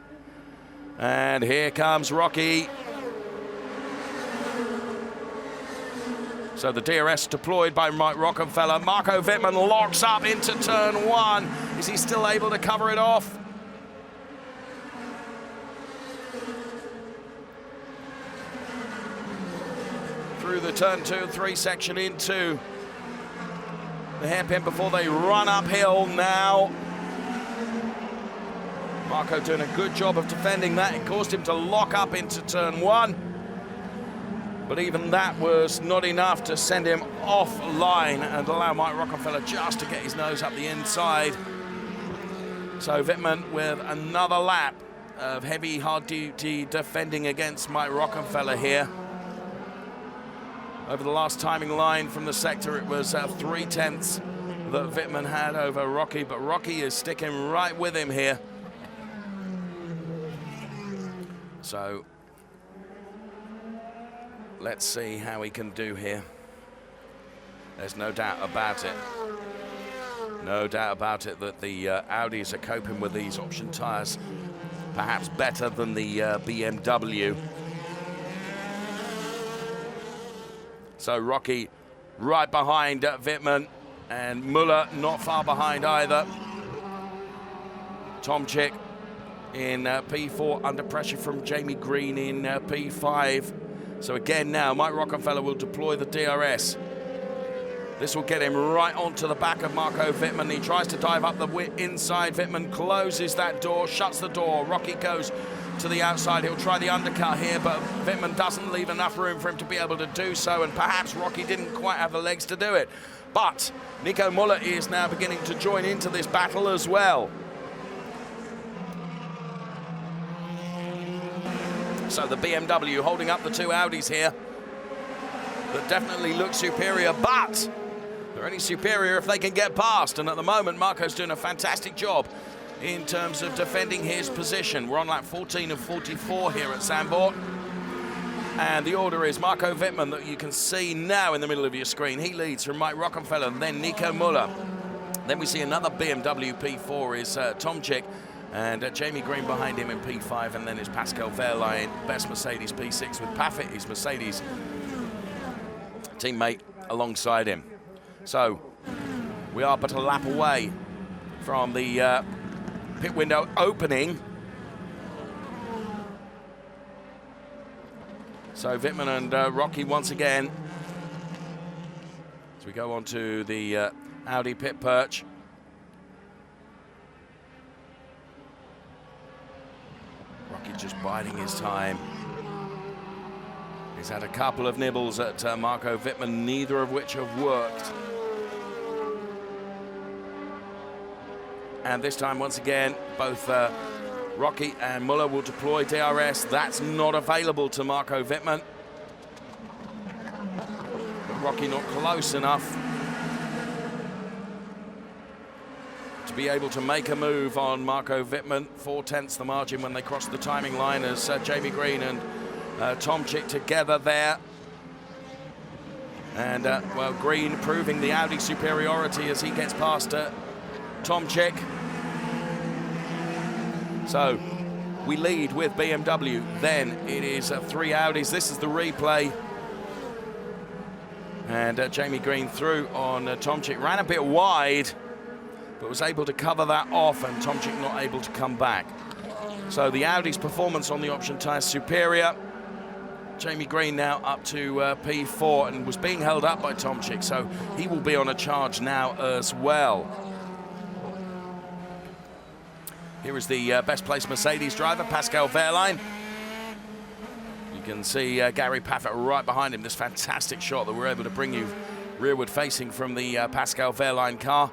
And here comes Rocky. So the DRS deployed by Mike Rockenfeller. Marco Wittmann locks up into turn one. Is he still able to cover it off? Through the turn 2 and 3 section into the hairpin before they run uphill now. Marco doing a good job of defending that. It caused him to lock up into turn one. But even that was not enough to send him offline and allow Mike Rockefeller just to get his nose up the inside. So Wittmann with another lap of heavy, hard-duty defending against Mike Rockefeller here. Over the last timing line from the sector, it was 3/10 that Wittmann had over Rocky, but Rocky is sticking right with him here. So let's see how he can do here. There's no doubt about it. No doubt about it that the Audis are coping with these option tyres perhaps better than the BMW. So Rocky right behind Wittmann, and Muller not far behind either. Tomczyk in P4 under pressure from Jamie Green in P5. So again now, Mike Rockefeller will deploy the DRS. This will get him right onto the back of Marco Wittmann. He tries to dive up the inside. Wittmann closes that door, shuts the door. Rocky goes to the outside. He'll try the undercut here, but Wittmann doesn't leave enough room for him to be able to do so, and perhaps Rocky didn't quite have the legs to do it. But Nico Muller is now beginning to join into this battle as well. So the BMW holding up the two Audis here that definitely look superior, but they're only superior if they can get past. And at the moment, Marco's doing a fantastic job in terms of defending his position. We're on lap 14 of 44 here at Zandvoort. And the order is Marco Wittmann, that you can see now in the middle of your screen. He leads from Mike Rockefeller, then Nico Muller. Then we see another BMW P4 is Tomczyk, and Jamie Green behind him in P5, and then it's Pascal Wehrlein, best Mercedes P6 with Paffett, his Mercedes teammate alongside him. So we are but a lap away from the pit window opening. So Wittmann and Rocky once again as we go on to the Audi pit perch. Rocky just biding his time. He's had a couple of nibbles at Marco Wittmann, neither of which have worked. And this time, once again, both Rocky and Muller will deploy DRS. That's not available to Marco Wittmann. But Rocky not close enough to be able to make a move on Marco Wittmann. 4/10 the margin when they cross the timing line as Jamie Green and Tomczyk together there. And, well, Green proving the Audi superiority as he gets past Tomczyk. So we lead with BMW, then it is 3 Audis. This is the replay. And Jamie Green through on Tomczyk, ran a bit wide, but was able to cover that off, and Tomczyk not able to come back. So the Audi's performance on the option tyres superior. Jamie Green now up to P4 and was being held up by Tomczyk, so he will be on a charge now as well. Here is the best placed Mercedes driver, Pascal Wehrlein. You can see Gary Paffett right behind him. This fantastic shot that we're able to bring you rearward facing from the Pascal Wehrlein car.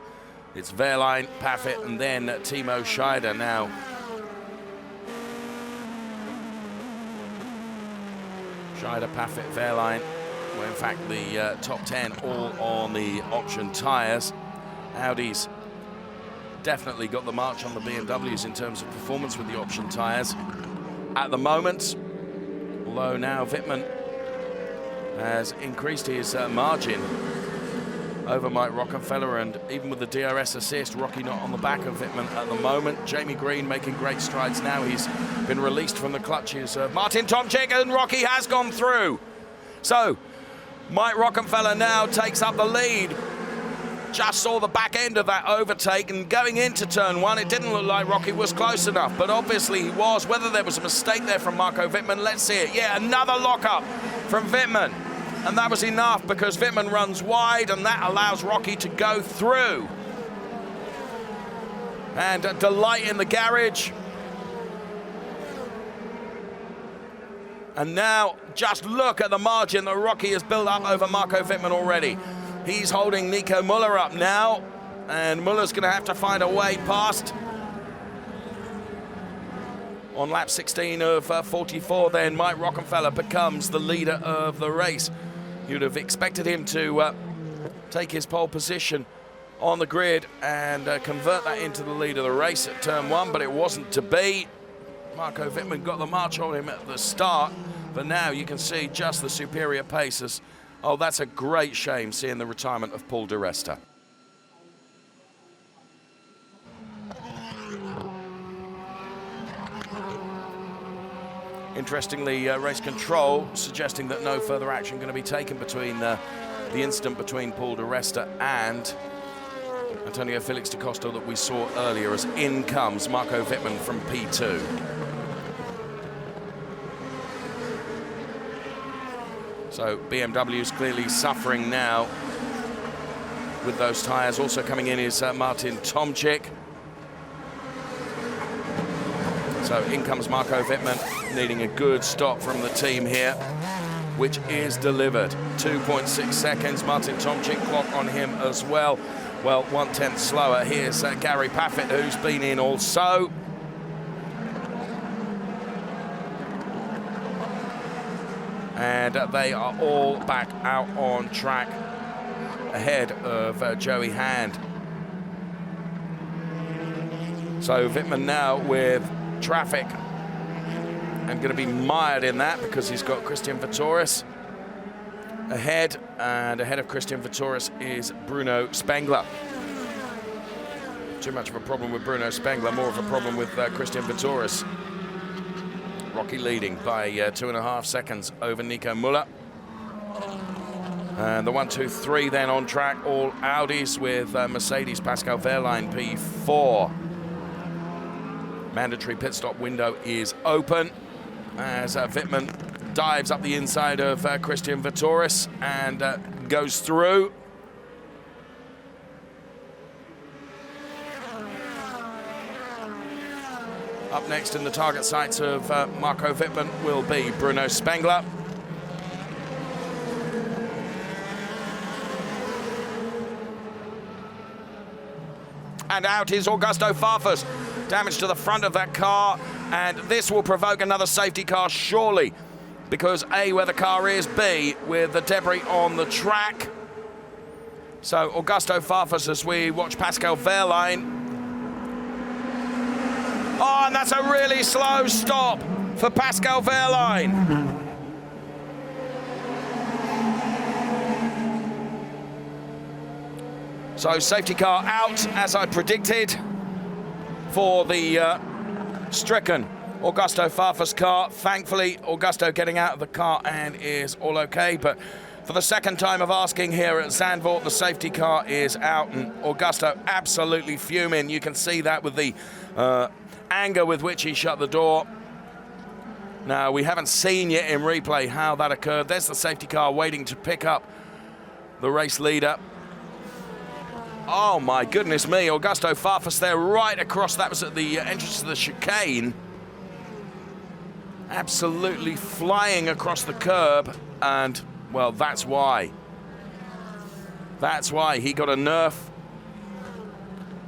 It's Wehrlein, Paffett, and then Timo Scheider now. Scheider, Paffett, Wehrlein, well, in fact, the top 10 all on the option tyres. Audi's definitely got the march on the BMWs in terms of performance with the option tyres at the moment. Although now Wittmann has increased his margin over Mike Rockefeller, and even with the DRS assist, Rocky not on the back of Wittmann at the moment. Jamie Green making great strides now. He's been released from the clutches of Martin Tomczyk, and Rocky has gone through. So Mike Rockefeller now takes up the lead. Just saw the back end of that overtake, and going into turn 1, it didn't look like Rocky was close enough, but obviously he was. Whether there was a mistake there from Marco Wittmann, let's see it. Yeah, another lockup from Wittmann. And that was enough because Wittmann runs wide, and that allows Rocky to go through. And delight in the garage. And now, just look at the margin that Rocky has built up over Marco Wittmann already. He's holding Nico Müller up now, and Müller's going to have to find a way past. On lap 16 of 44, then, Mike Rockenfeller becomes the leader of the race. You'd have expected him to take his pole position on the grid and convert that into the lead of the race at turn 1, but it wasn't to be. Marco Wittmann got the march on him at the start, but now you can see just the superior paces. Oh, that's a great shame, seeing the retirement of Paul di Resta. Interestingly, race control suggesting that no further action going to be taken between the incident between Paul di Resta and Antonio Felix da Costa that we saw earlier, as in comes Marco Wittmann from P2. So BMW is clearly suffering now with those tyres. Also coming in is Martin Tomczyk. So in comes Marco Wittmann, needing a good stop from the team here, which is delivered. 2.6 seconds, Martin Tomczyk clock on him as well. Well, 1/10 slower. Here's Gary Paffett, who's been in also. And they are all back out on track ahead of Joey Hand. So Wittmann now with traffic and going to be mired in that because he's got Christian Vittoris ahead, and ahead of Christian Vittoris is Bruno Spengler. Too much of a problem with Bruno Spengler, more of a problem with Christian Vittoris. Rocky leading by 2.5 seconds over Nico Müller. And the 1, 2, 3 then on track, all Audis with Mercedes Pascal Wehrlein P4. Mandatory pit stop window is open as Wittmann dives up the inside of Christian Vittoris and goes through. Up next in the target sights of Marco Wittmann will be Bruno Spengler. And out is Augusto Farfus. Damage to the front of that car, and this will provoke another safety car surely, because A, where the car is, B, with the debris on the track. So Augusto Farfus as we watch Pascal Wehrlein. Oh, and that's a really slow stop for Pascal Wehrlein. So safety car out, as I predicted, for the stricken Augusto Farfus car. Thankfully, Augusto getting out of the car and is all okay. But for the second time of asking here at Zandvoort, the safety car is out, and Augusto absolutely fuming. You can see that with the anger with which he shut the door. Now, we haven't seen yet in replay how that occurred. There's the safety car waiting to pick up the race leader. Oh my goodness me, Augusto Farfus there right across. That was at the entrance to the chicane. Absolutely flying across the curb, and well, that's why. That's why he got a nerf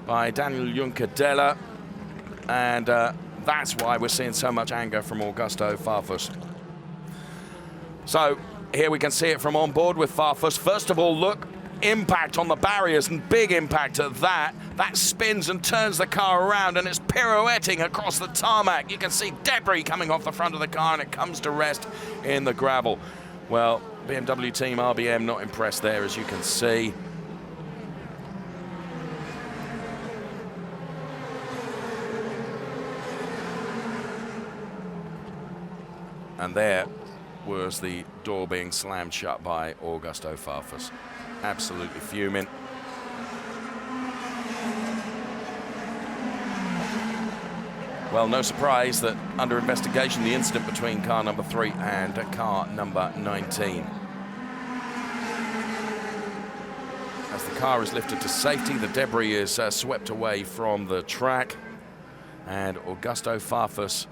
by Daniel Juncadella, and that's why we're seeing so much anger from Augusto Farfus. So here we can see it from on board with Farfus. First of all, look, impact on the barriers, and big impact at that. That spins and turns the car around, and it's pirouetting across the tarmac. You can see debris coming off the front of the car, and it comes to rest in the gravel. Well, BMW team RBM not impressed there, as you can see. And there was the door being slammed shut by Augusto Farfus. Absolutely fuming. Well, no surprise that under investigation, the incident between car number 3 and car number 19. As the car is lifted to safety, the debris is swept away from the track, and Augusto Farfus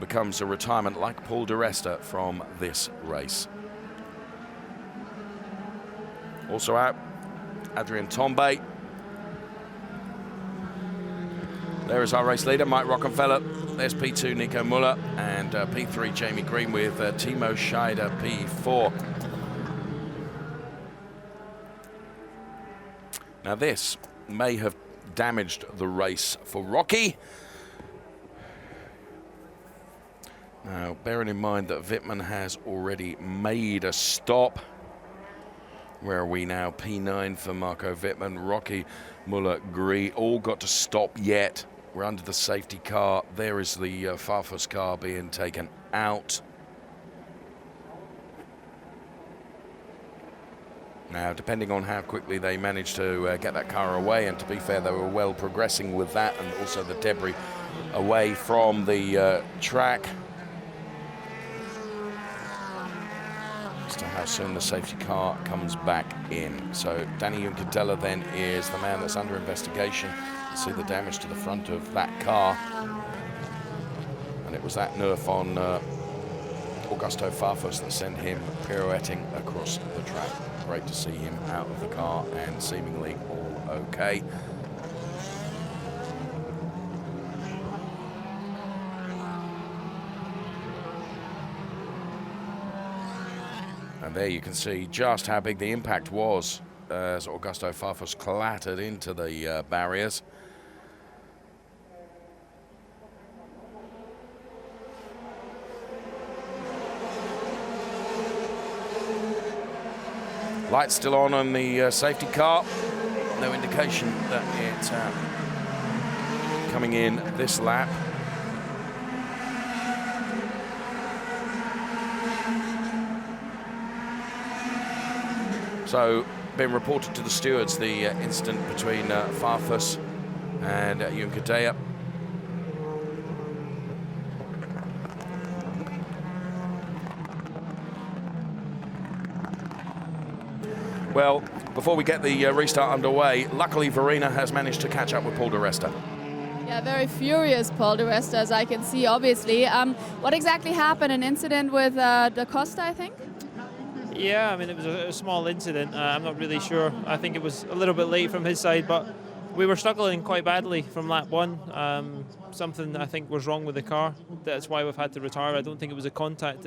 becomes a retirement like Paul di Resta from this race. Also out, Adrian Tombe. There is our race leader, Mike Rockenfeller. There's P2, Nico Müller, and P3, Jamie Green, with Timo Scheider, P4. Now this may have damaged the race for Rocky. Now, bearing in mind that Wittmann has already made a stop. Where are we now? P9 for Marco Wittmann, Rocky, Müller, Green, all got to stop yet. We're under the safety car. There is the Farfus car being taken out. Now, depending on how quickly they manage to get that car away, and to be fair, they were well progressing with that, and also the debris away from the track. As to how soon the safety car comes back in. So Danny Juncadella then is the man that's under investigation. You see the damage to the front of that car. And it was that nerf on Augusto Farfus that sent him pirouetting across the track. Great to see him out of the car and seemingly all okay. And there you can see just how big the impact was as Augusto Farfus clattered into the barriers. Lights still on the safety car. No indication that it's coming in this lap. So, been reported to the stewards, the incident between Farfus and Juncadella. Well, before we get the restart underway, luckily Verena has managed to catch up with Paul di Resta. Yeah, very furious Paul di Resta, as I can see, obviously. What exactly happened? An incident with Da Costa, I think? Yeah, I mean, it was a small incident. I'm not really sure. I think it was a little bit late from his side, but we were struggling quite badly from lap one. Something I think was wrong with the car. That's why we've had to retire. I don't think it was a contact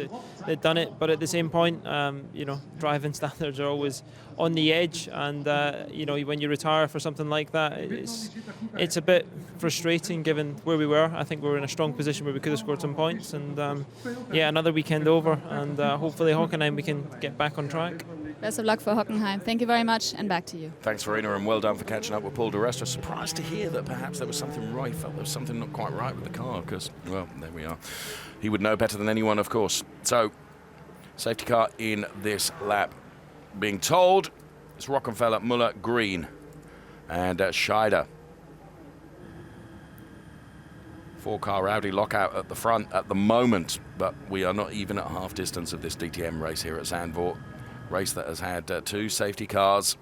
that done it, but at the same point, you know, driving standards are always on the edge, and you know, when you retire for something like that, it's a bit frustrating given where we were. I think we were in a strong position where we could have scored some points, and yeah, another weekend over, and hopefully Hockenheim we can get back on track. Best of luck for Hockenheim. Thank you very much, and back to you. Thanks, Verena, and well done for catching up with Paul di Resta. Surprised to hear that perhaps there was something right. Felt there was something not quite right with the car, because, well, there we are. He would know better than anyone, of course. So, safety car in this lap. Being told, it's Rockenfeller, Müller, Green, and Scheider. Four-car Audi lockout at the front at the moment, but we are not even at half distance of this DTM race here at Zandvoort. Race that has had two safety cars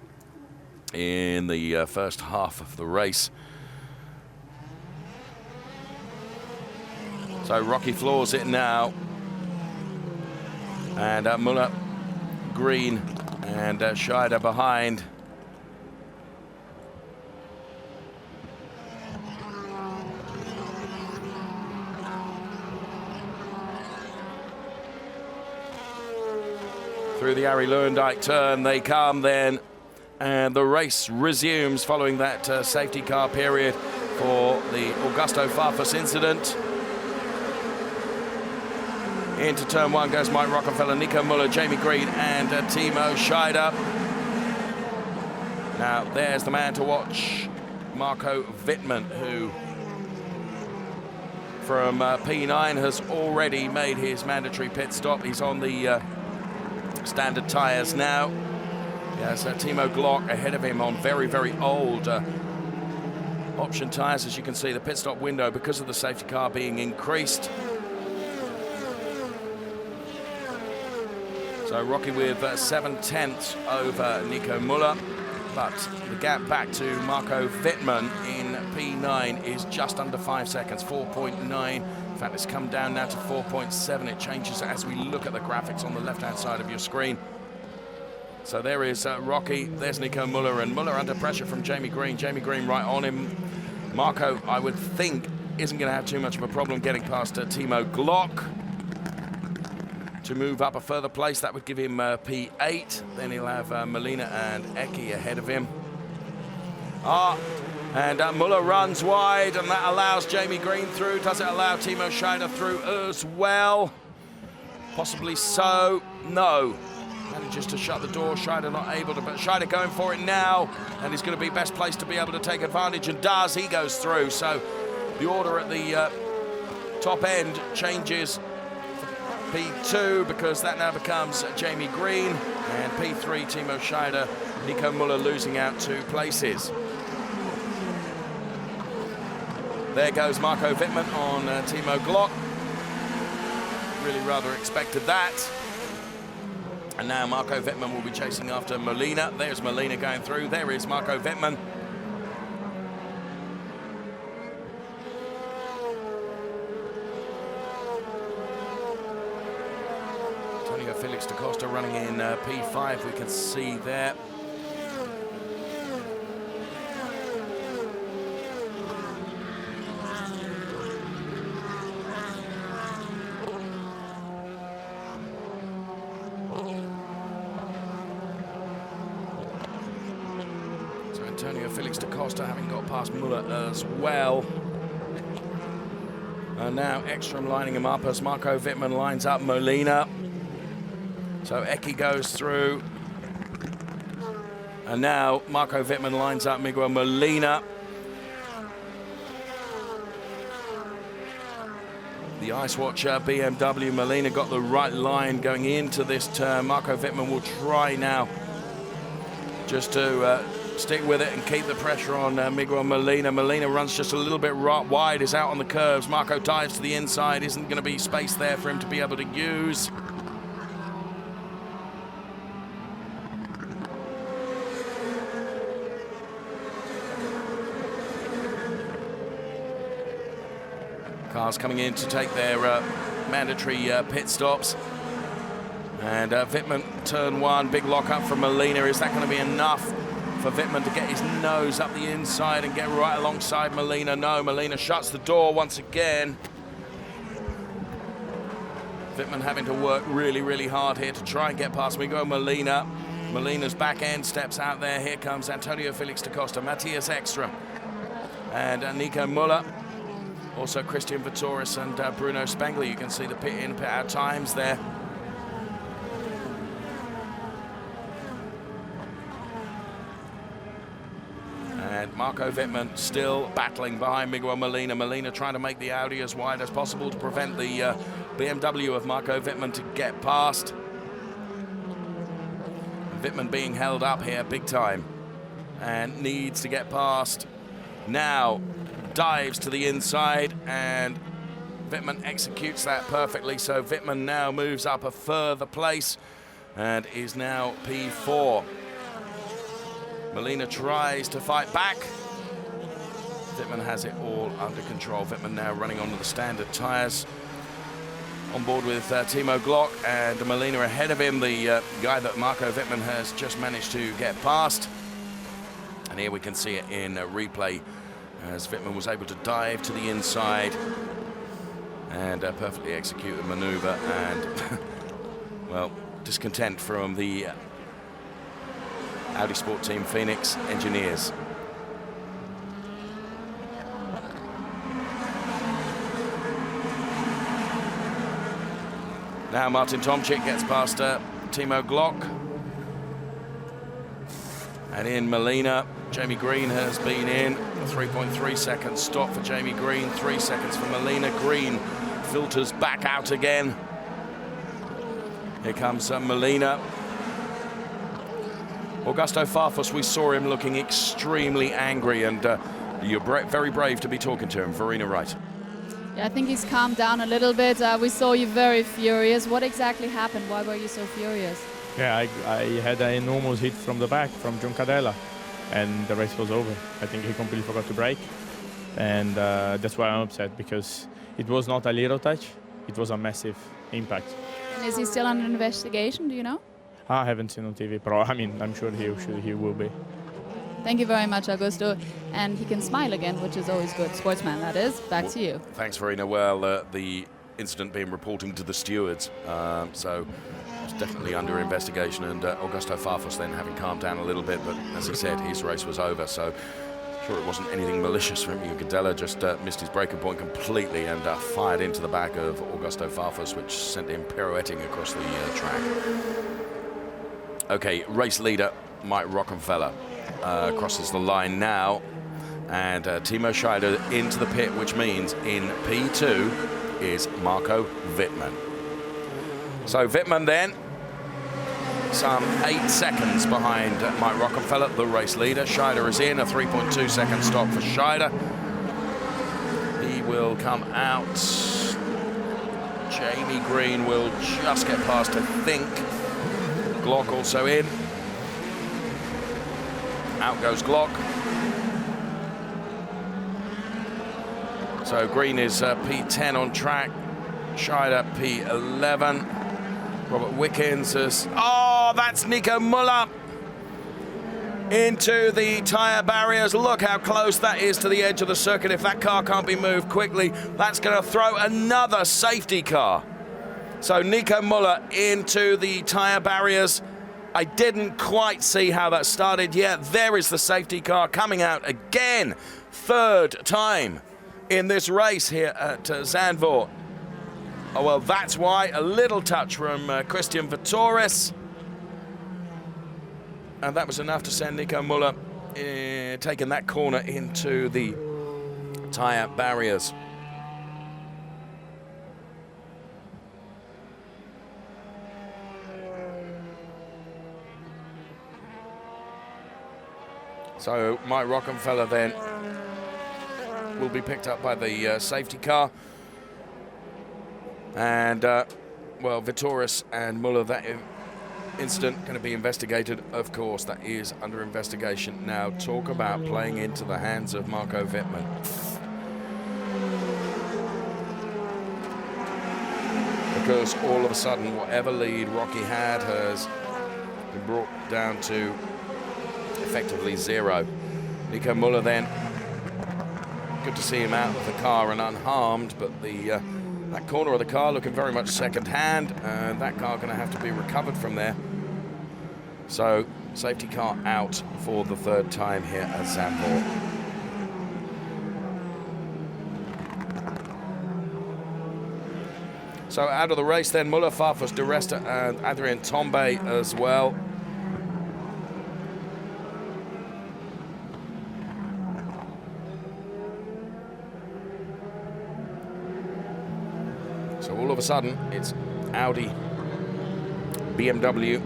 in the first half of the race. So Rocky floors it now. And Müller, Green, and Scheider behind. Through the Ari Lewandijk turn they come then, and the race resumes following that safety car period for the Augusto Farfus incident. Into turn one goes Mike Rockenfeller, Nico Müller, Jamie Green, and Timo Scheider. Now there's the man to watch, Marco Wittmann, who from P9 has already made his mandatory pit stop. He's on the standard tyres now. Yes, Timo Glock ahead of him on very, very old option tyres. As you can see, the pit stop window, because of the safety car being increased. So Rocky with 7/10 over Nico Müller, but the gap back to Marco Wittmann in P9 is just under 5 seconds, 4.9 In fact, it's come down now to 4.7. It changes as we look at the graphics on the left-hand side of your screen. So there is Rocky, there's Nico Muller, and Muller under pressure from Jamie Green. Jamie Green right on him. Marco, I would think, isn't going to have too much of a problem getting past Timo Glock. To move up a further place, that would give him P8. Then he'll have Molina and Eki ahead of him. And Muller runs wide, and that allows Jamie Green through. Does it allow Timo Scheider through as well? Possibly so. No. Manages to shut the door. Scheider not able to, but Scheider going for it now, and he's going to be best placed to be able to take advantage, and does. He goes through. So the order at the top end changes. P2, because that now becomes Jamie Green, and P3 Timo Scheider. Nico Muller losing out 2 places. There goes Marco Wittmann on Timo Glock. Really rather expected that. And now Marco Wittmann will be chasing after Molina. There's Molina going through. There is Marco Wittmann. Felix da Costa running in P5, we can see there. So Antonio Felix da Costa having got past Muller as well. And now Ekstrom lining him up as Marco Wittmann lines up Molina. So Eki goes through. And now Marco Wittmann lines up Miguel Molina. The Ice Watcher BMW, Molina got the right line going into this turn. Marco Wittmann will try now just to stick with it and keep the pressure on Miguel Molina. Molina runs just a little bit wide, is out on the curves. Marco dives to the inside, isn't going to be space there for him to be able to use. Cars coming in to take their mandatory pit stops. And Wittmann, turn 1, big lock up from Molina. Is that going to be enough for Wittmann to get his nose up the inside and get right alongside Molina? No, Molina shuts the door once again. Wittmann having to work really, really hard here to try and get past Miguel Molina. Molina's back end steps out there. Here comes Antonio Felix da Costa, Matthias Ekstrom, and Nico Muller. Also Christian Vittoris and Bruno Spengler. You can see the pit in, pit out times there. And Marco Wittmann still battling behind Miguel Molina. Molina trying to make the Audi as wide as possible to prevent the BMW of Marco Wittmann to get past. Wittmann being held up here big time and needs to get past. Now dives to the inside, and Wittmann executes that perfectly. So Wittmann now moves up a further place and is now P4. Molina tries to fight back. Wittmann has it all under control. Wittmann now running onto the standard tyres. On board with Timo Glock, and Molina ahead of him, the guy that Marco Wittmann has just managed to get past. And here we can see it in replay, as Wittmann was able to dive to the inside and perfectly execute the maneuver, and well, discontent from the Audi Sport Team Phoenix engineers. Now Martin Tomczyk gets past Timo Glock, and in Molina. Jamie Green has been in. 3.3 seconds stop for Jamie Green, 3 seconds for Molina. Green filters back out again. Here comes Molina. Augusto Farfus, we saw him looking extremely angry, and you're very brave to be talking to him. Verena Wright. Yeah, I think he's calmed down a little bit. We saw you very furious. What exactly happened? Why were you so furious? Yeah, I had an enormous hit from the back from John Cadella, and the race was over. I think he completely forgot to brake, and that's why I'm upset, because it was not a little touch, it was a massive impact. And is he still under investigation, do you know? I haven't seen on TV, I mean, I'm sure he will be. Thank you very much, Augusto. And he can smile again, which is always good. Sportsman, that is. Back to you. Thanks, Verena. Well, the incident being reporting to the stewards, so it's definitely under investigation, and Augusto Farfus then having calmed down a little bit, but as he said, his race was over, so sure it wasn't anything malicious from him. Cadella just missed his breaking point completely and fired into the back of Augusto Farfus, which sent him pirouetting across the track. Okay, race leader Mike Rockenfeller crosses the line now, and Timo Scheider into the pit, which means in P2 is Marco Wittmann. So Wittmann then, some 8 seconds behind Mike Rockenfeller, the race leader. Scheider is in, a 3.2 second stop for Scheider. He will come out. Jamie Green will just get past, I think. Glock also in. Out goes Glock. So Green is P10 on track. Scheider P11. Robert Wickens is... Oh, that's Nico Müller into the tyre barriers. Look how close that is to the edge of the circuit. If that car can't be moved quickly, that's going to throw another safety car. So Nico Müller into the tyre barriers. I didn't quite see how that started yet. There is the safety car coming out again. Third time in this race here at Zandvoort. Oh, well, that's why. A little touch from Christian Vitoris. And that was enough to send Nico Müller taking that corner into the tyre barriers. So Mike Rockenfeller then will be picked up by the safety car. And, well, Vitoris and Müller, that incident going to be investigated. Of course, that is under investigation. Now, talk about playing into the hands of Marco Wittmann. Because all of a sudden, whatever lead Rocky had has been brought down to effectively zero. Nico Müller then, good to see him out of the car and unharmed, but the that corner of the car looking very much second hand, and that car going to have to be recovered from there. So safety car out for the third time here at Zandvoort. So out of the race then, Müller, Farfus, De Resta and Adrien Tombe as well. So all of a sudden, it's Audi, BMW,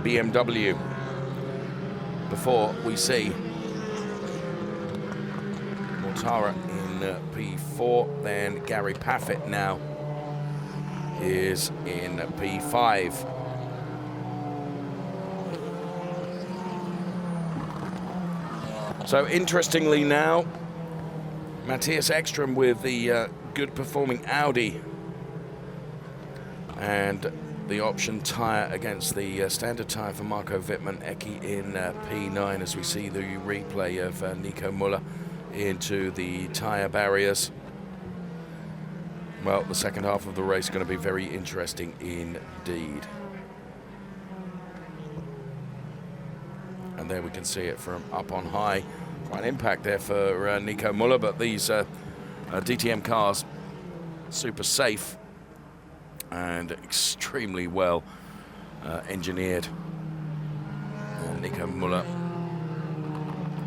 BMW. Before we see Mortara in P4, then Gary Paffett now is in P5. So interestingly now, Matthias Ekström with the good performing Audi and the option tyre against the standard tyre for Marco Wittmann. Eki in P9 as we see the replay of Nico Müller into the tyre barriers. Well, the second half of the race is going to be very interesting indeed. And there we can see it from up on high. Quite an impact there for Nico Müller, but these DTM cars super safe and extremely well engineered. And Nico Müller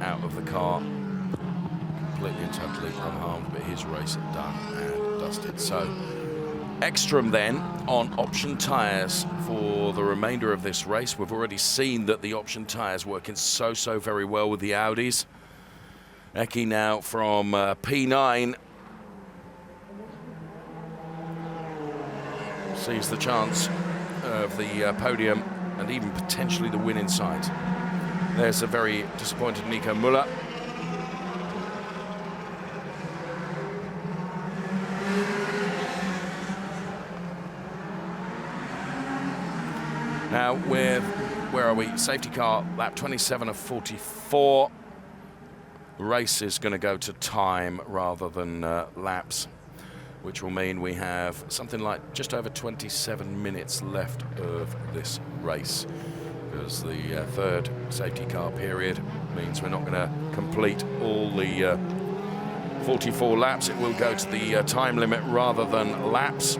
out of the car, completely and totally unharmed, but his race done and dusted. So Ekström then on option tyres for the remainder of this race. We've already seen that the option tyres working so very well with the Audis. Eki now from P9 sees the chance of the podium and even potentially the win in sight. There's a very disappointed Nico Müller. Now with, where are we? Safety car, lap 27 of 44. Race is going to go to time rather than laps, which will mean we have something like just over 27 minutes left of this race, because the third safety car period means we're not going to complete all the 44 laps. It will go to the time limit rather than laps.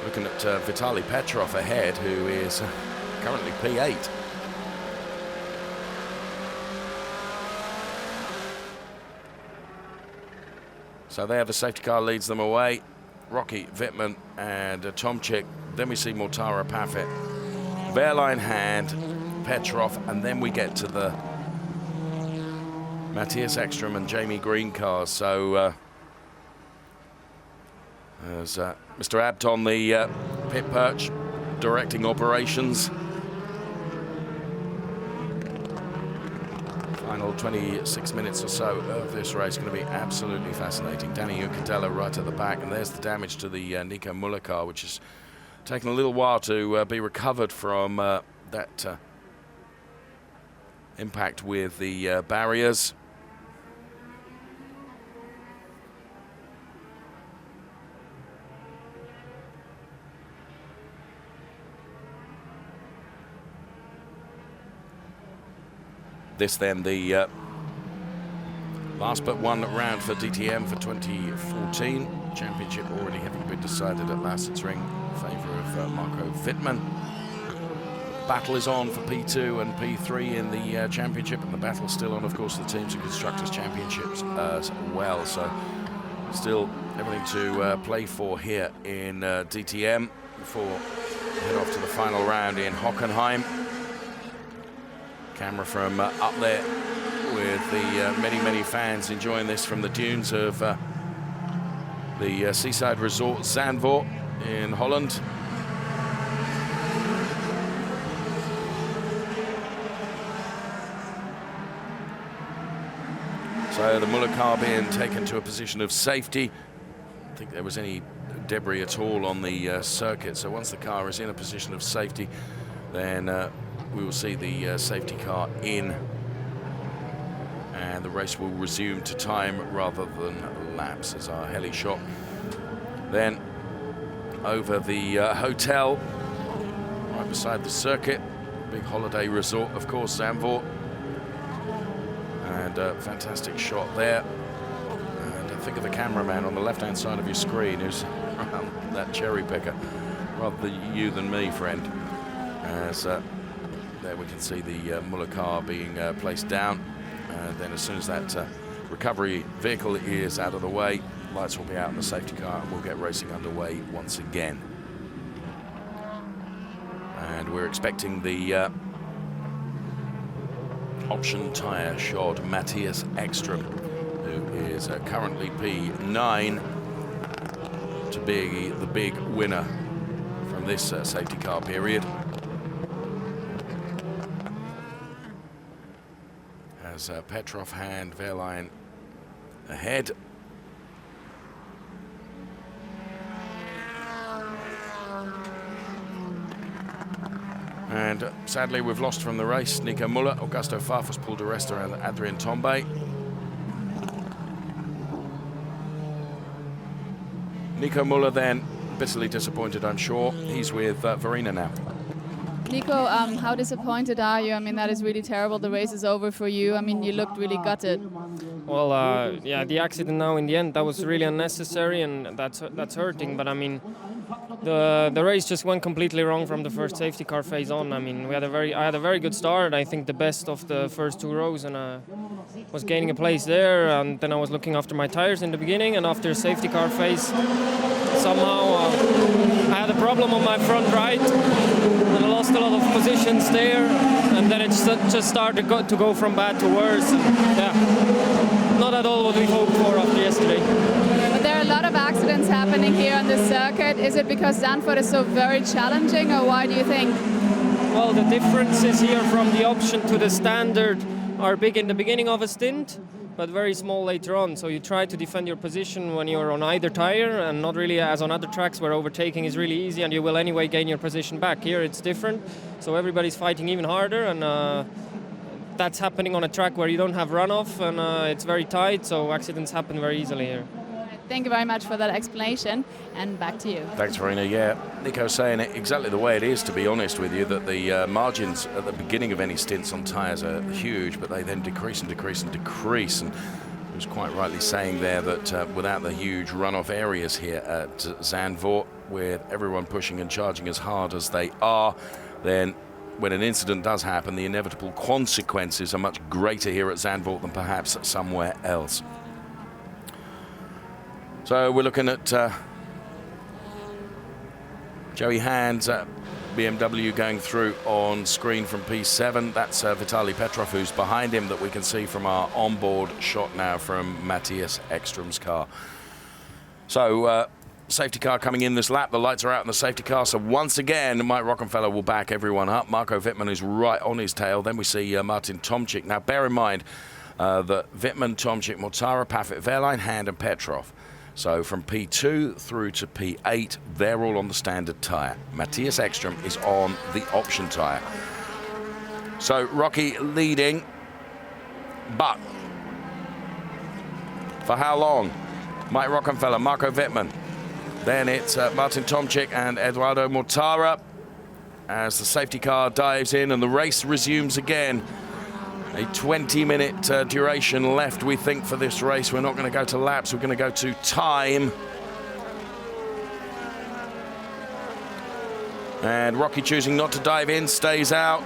Looking at Vitaly Petrov ahead, who is currently P8. So there, the safety car leads them away. Rocky, Wittmann and Tomczyk. Then we see Mortara, Paffett, Wehrlein, Hand, Petrov, and then we get to the Matthias Ekström and Jamie Green cars. So there's Mr. Abt on the pit perch, directing operations. Final 26 minutes or so of this race going to be absolutely fascinating. Danny Ucadella right at the back, and there's the damage to the Nico Müller car, which has taken a little while to be recovered from that impact with the barriers. This then the last but one round for DTM for 2014. Championship already having been decided at Lassett's Ring in favour of Marco Wittmann. Battle is on for P2 and P3 in the championship, and the battle still on, of course, the Teams and Constructors Championships as well. So still everything to play for here in DTM before we head off to the final round in Hockenheim. Camera from up there with the many fans enjoying this from the dunes of the seaside resort Zandvoort in Holland. So the Müller car being taken to a position of safety. I don't think there was any debris at all on the circuit. So once the car is in a position of safety, then we will see the safety car in, and the race will resume to time rather than laps as our heli shot then over the hotel right beside the circuit. Big holiday resort, of course, Zandvoort, and a fantastic shot there. And think of the cameraman on the left-hand side of your screen who's around that cherry picker, rather you than me, friend, as there we can see the Müller car being placed down, and then as soon as that recovery vehicle is out of the way, lights will be out in the safety car and we'll get racing underway once again. And we're expecting the option tyre shod Matthias Ekström, who is currently P9, to be the big winner from this safety car period. As Petrov, Hand, Wehrlein ahead. And sadly we've lost from the race Nico Müller, Augusto Farfus, Paul di Resta and Adrien Tombe. Nico Müller then, bitterly disappointed, I'm sure. He's with Verena now. Nico, how disappointed are you? I mean, that is really terrible. The race is over for you. I mean, you looked really gutted. Well, yeah, the accident now in the end, that was really unnecessary, and that's hurting. But I mean, the race just went completely wrong from the first safety car phase on. I mean, I had a very good start. I think the best of the first two rows, and was gaining a place there. And then I was looking after my tires in the beginning, and after safety car phase, somehow I had a problem on my front right, and I lost a lot of positions there. And then it just started to go from bad to worse. And, yeah, not at all what we hoped for after yesterday. But there are a lot of accidents happening here on this circuit. Is it because Zandvoort is so very challenging, or why do you think? Well, the difference is here from the option to the standard are big in the beginning of a stint, but very small later on. So you try to defend your position when you're on either tire, and not really as on other tracks where overtaking is really easy and you will anyway gain your position back. Here it's different, so everybody's fighting even harder, and that's happening on a track where you don't have runoff, and it's very tight, so accidents happen very easily here. Thank you very much for that explanation, and back to you. Thanks, Verena. Yeah, Nico's saying it exactly the way it is, to be honest with you, that the margins at the beginning of any stints on tyres are huge, but they then decrease and decrease and decrease. And he was quite rightly saying there that without the huge runoff areas here at Zandvoort, with everyone pushing and charging as hard as they are, then when an incident does happen, the inevitable consequences are much greater here at Zandvoort than perhaps somewhere else. So we're looking at Joey Hand's BMW going through on screen from P7. That's Vitaly Petrov, who's behind him, that we can see from our onboard shot now from Matthias Ekström's car. So safety car coming in this lap. The lights are out in the safety car. So once again, Mike Rockenfeller will back everyone up. Marco Wittmann is right on his tail. Then we see Martin Tomczyk. Now bear in mind that Wittmann, Tomczyk, Mortara, Paffett, Wehrlein, Hand and Petrov. So from P2 through to P8, they're all on the standard tyre. Matthias Ekström is on the option tyre. So Rocky leading, but for how long? Mike Rockenfeller, Marco Wittmann. Then it's Martin Tomczyk and Eduardo Mortara as the safety car dives in and the race resumes again. A 20-minute duration left, we think, for this race. We're not going to go to laps, we're going to go to time. And Rocky choosing not to dive in, stays out.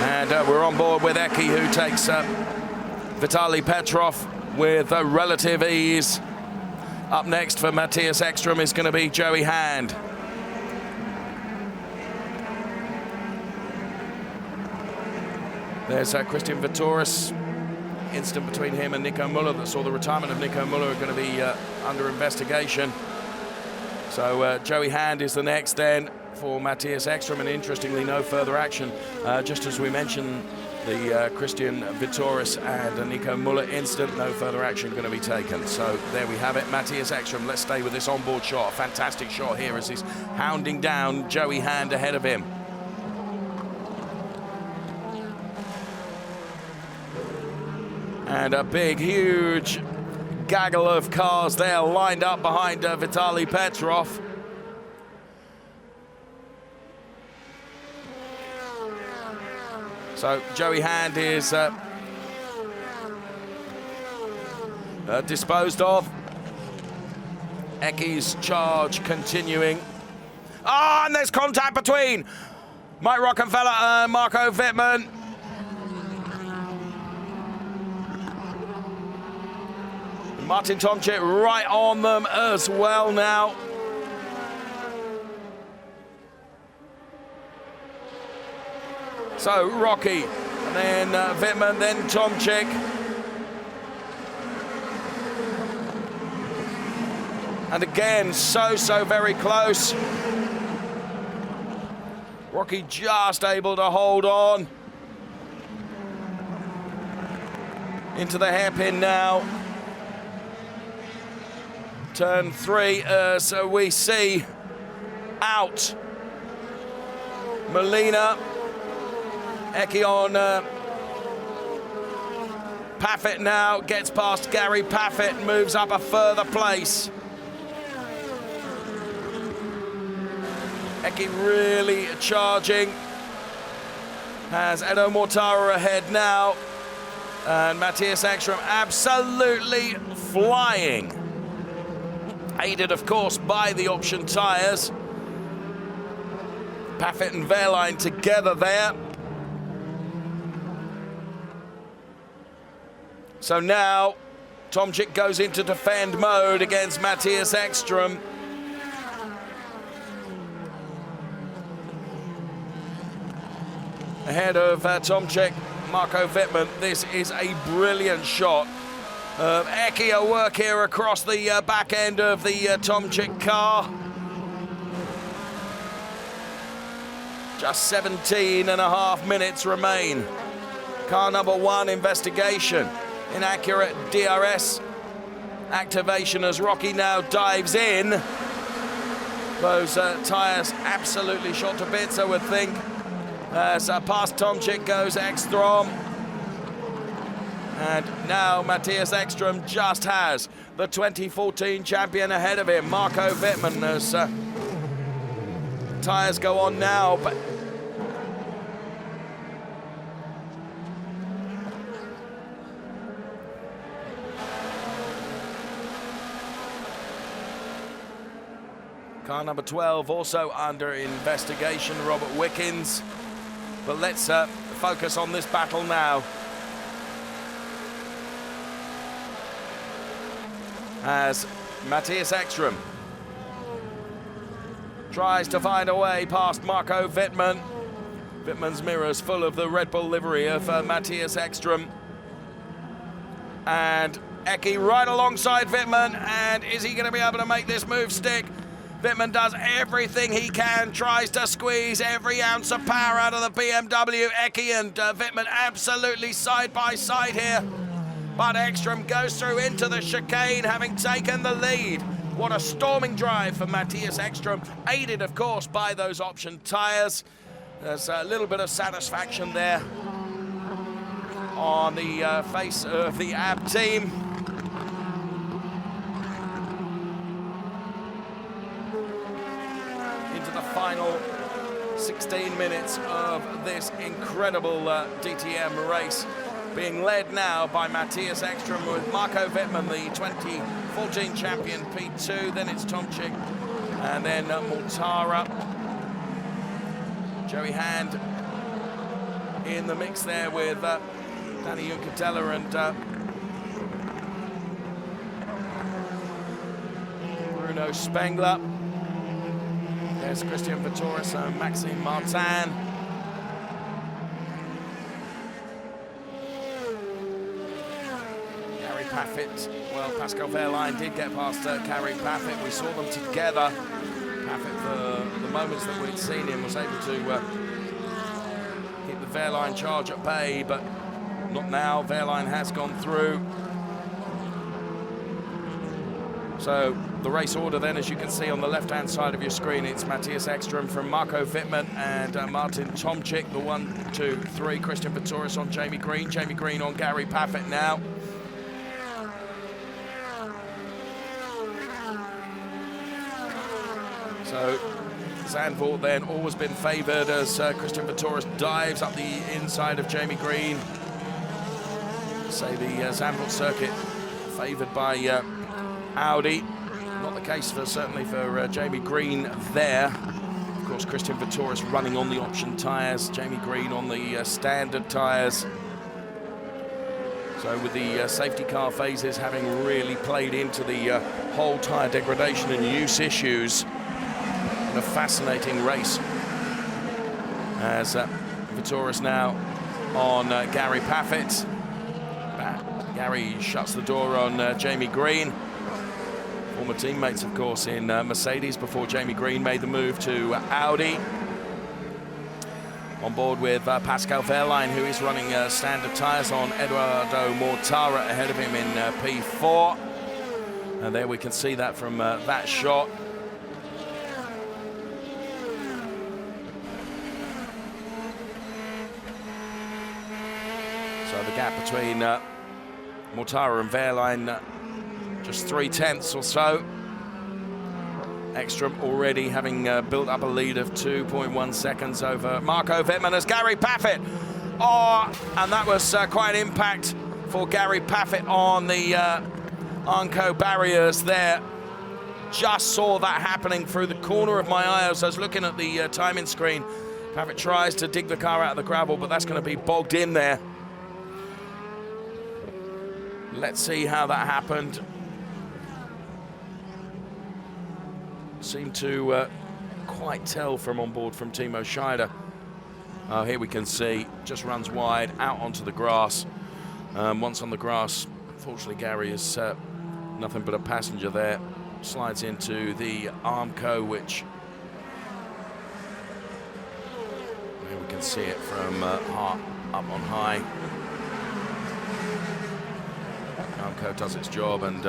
And we're on board with Eki, who takes Vitaly Petrov with relative ease. Up next for Matthias Ekström is going to be Joey Hand. There's Christian Vittoris. Incident between him and Nico Müller that saw the retirement of Nico Müller going to be under investigation. So Joey Hand is the next then for Matthias Ekström, and interestingly no further action. Just as we mentioned the Christian Vittoris and Nico Müller incident, no further action going to be taken. So there we have it, Matthias Ekström. Let's stay with this onboard shot. A fantastic shot here as he's hounding down Joey Hand ahead of him. And a big, huge gaggle of cars there lined up behind Vitaly Petrov. So Joey Hand is disposed of. Eki's charge continuing. Ah, and there's contact between Mike Rockenfeller and Marco Wittmann. Martin Tomczyk right on them as well now. So Rocky, and then Wittmann, then Tomczyk. And again, so very close. Rocky just able to hold on. Into the hairpin now. Turn 3, so we see out Molina. Eki on Paffett now, gets past Gary Paffett, moves up a further place. Eki really charging. Has Edo Mortara ahead now. And Matthias Ekström absolutely flying. Aided, of course, by the option tyres. Paffett and Wehrlein together there. So now Tomczyk goes into defend mode against Matthias Ekström. Ahead of Tomczyk, Marco Wittmann. This is a brilliant shot. Eki at work here across the back end of the Tomczyk car. Just 17.5 minutes remain. Car number 1, investigation. Inaccurate DRS activation as Rocky now dives in. Those tyres absolutely shot to bits, I would think. So past Tomczyk goes Ekstrom. And now Matthias Ekstrom just has the 2014 champion ahead of him, Marco Wittmann, as tyres go on now. But car number 12 also under investigation, Robert Wickens. But let's focus on this battle now. As Matthias Ekstrom tries to find a way past Marco Wittmann. Wittmann's mirrors full of the Red Bull livery of Matthias Ekstrom. And Eki right alongside Wittmann. And is he going to be able to make this move stick? Wittmann does everything he can, tries to squeeze every ounce of power out of the BMW. Eki and Wittmann absolutely side by side here. But Ekstrom goes through into the chicane, having taken the lead. What a storming drive for Matthias Ekstrom, aided, of course, by those option tyres. There's a little bit of satisfaction there on the face of the AB team. Into the final 16 minutes of this incredible DTM race, being led now by Matthias Ekstrom with Marco Wittmann, the 2014 champion, P2. Then it's Tomczyk, and then Mortara. Joey Hand in the mix there with Danny Juncadella and Bruno Spengler. There's Christian Vitoris and Maxime Martin. Gary Paffett, well, Pascal Wehrlein did get past Gary Paffett. We saw them together. Paffett, for the moments that we'd seen him, was able to keep the Wehrlein charge at bay, but not now. Wehrlein has gone through. So the race order then, as you can see on the left-hand side of your screen, it's Matthias Ekstrom from Marco Wittmann and Martin Tomczyk, the 1, 2, 3. Christian Vitoris on Jamie Green. Jamie Green on Gary Paffett now. So Zandvoort then always been favoured as Christian Vitoris dives up the inside of Jamie Green. Say the Zandvoort circuit favoured by Audi. Not the case certainly for Jamie Green there. Of course, Christian Vitoris running on the option tyres, Jamie Green on the standard tyres. So with the safety car phases having really played into the whole tyre degradation and use issues, and a fascinating race as Vitoris now on Gary Paffett. Gary shuts the door on Jamie Green. Former teammates, of course, in Mercedes before Jamie Green made the move to Audi. On board with Pascal Wehrlein, who is running standard tyres on Eduardo Mortara ahead of him in P4. And there we can see that from that shot. So the gap between Mortara and Wehrlein, just 0.3 or so. Ekstrom already having built up a lead of 2.1 seconds over Marco Wittmann as Gary Paffett. Oh, and that was quite an impact for Gary Paffett on the Armco barriers there. Just saw that happening through the corner of my eye as I was looking at the timing screen. Paffett tries to dig the car out of the gravel, but that's going to be bogged in there. Let's see how that happened. Seemed to quite tell from on board from Timo Scheider. Here we can see, just runs wide, out onto the grass. Once on the grass, fortunately Gary is nothing but a passenger there. Slides into the Armco, which can see it from up on high. Armco does its job, and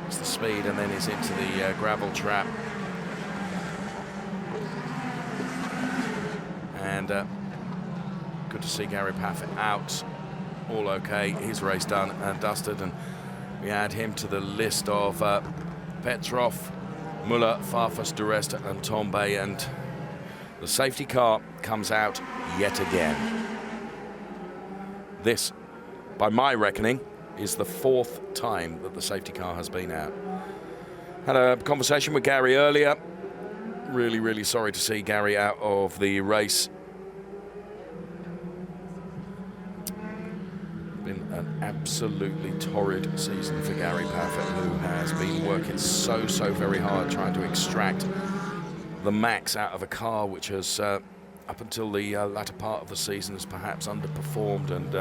it's the speed, and then is into the gravel trap. And good to see Gary Paffett out. All okay, his race done and dusted, and we add him to the list of Petrov, Muller, Farfus, De Rest and Tombe, and the safety car comes out yet again. This, by my reckoning, is the 4th time that the safety car has been out. Had a conversation with Gary earlier. Really, really sorry to see Gary out of the race. Been an absolutely torrid season for Gary Paffett, who has been working so very hard trying to extract the max out of a car which has up until the latter part of the season has perhaps underperformed, and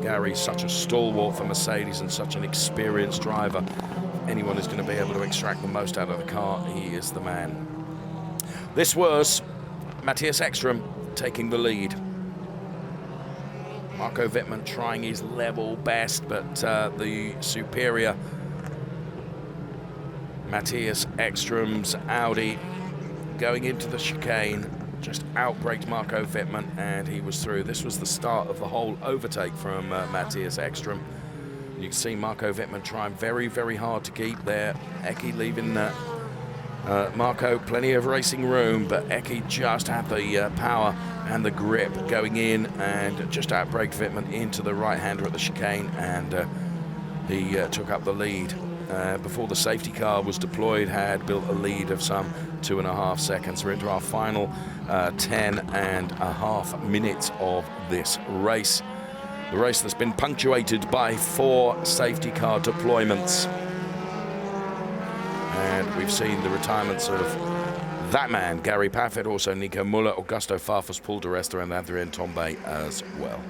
Gary's such a stalwart for Mercedes and such an experienced driver. If anyone is going to be able to extract the most out of the car, he is the man. This was Matthias Ekström taking the lead. Marco Wittmann trying his level best, but the superior Matthias Ekström's Audi going into the chicane just outbraked Marco Wittmann, and he was through. This was the start of the whole overtake from Matthias Ekström. You can see Marco Wittmann trying very hard to keep there. Eki leaving Marco plenty of racing room, but Eki just had the power and the grip going in and just outbraked Wittmann into the right-hander at the chicane, and he took up the lead. Before the safety car was deployed, had built a lead of some 2.5 seconds. We're into our final 10.5 minutes of this race. The race that's been punctuated by 4 safety car deployments. And we've seen the retirements of that man, Gary Paffett, also Nico Muller, Augusto Farfus, Paul de Resta, and Adrien Tombe as well.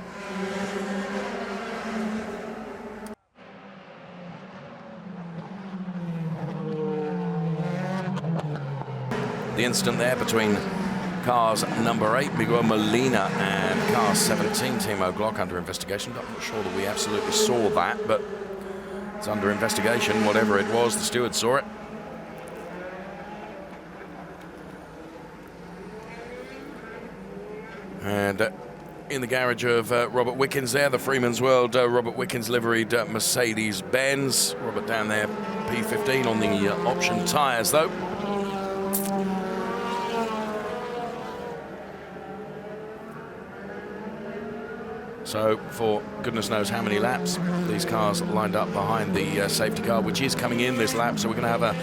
The incident there between cars number 8, Miguel Molina, and car 17, Timo Glock, under investigation. I'm not sure that we absolutely saw that, but it's under investigation. Whatever it was, the steward saw it. And in the garage of Robert Wickens there, the Freeman's World Robert Wickens liveried Mercedes-Benz. Robert down there, P15 on the option tyres though. So for goodness knows how many laps, these cars lined up behind the safety car, which is coming in this lap. So we're going to have a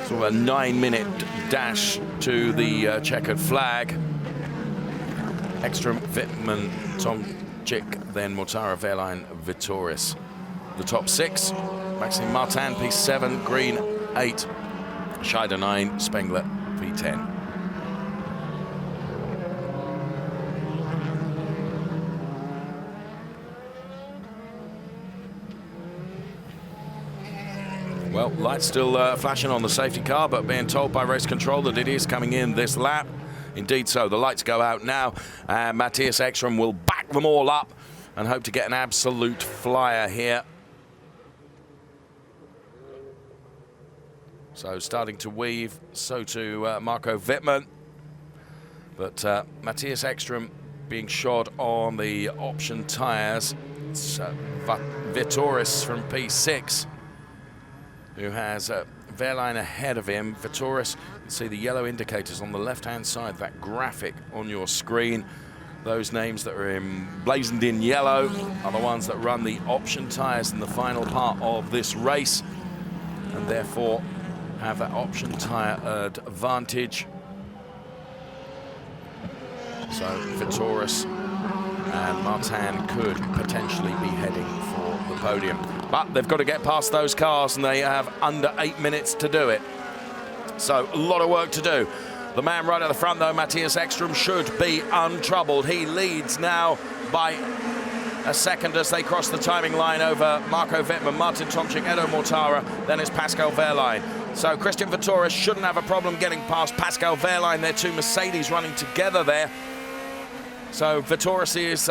sort of a 9-minute dash to the checkered flag. Ekström, Wittmann, Tomczyk, then Mortara, Wehrlein, Vitoris. The top 6, Maxime Martin, P7, Green 8, Scheider 9, Spengler P10. Well, lights still flashing on the safety car, but being told by race control that it is coming in this lap. Indeed so, the lights go out now, and Matthias Ekström will back them all up and hope to get an absolute flyer here. So starting to weave, so to Marco Wittmann. But Matthias Ekström being shod on the option tyres. It's Vitoris from P6, who has Wehrlein ahead of him. Vitoris, you can see the yellow indicators on the left-hand side, that graphic on your screen. Those names that are emblazoned in yellow are the ones that run the option tyres in the final part of this race, and therefore have that option tyre advantage. So Vitoris and Martin could potentially be heading for the podium. But they've got to get past those cars, and they have under 8 minutes to do it. So a lot of work to do. The man right at the front, though, Matthias Ekström, should be untroubled. He leads now by a second as they cross the timing line over Marco Wittmann, Martin Tomczyk, Edo Mortara, then it's Pascal Wehrlein. So Christian Vitoris shouldn't have a problem getting past Pascal Wehrlein. They're two Mercedes running together there. So Vittoris is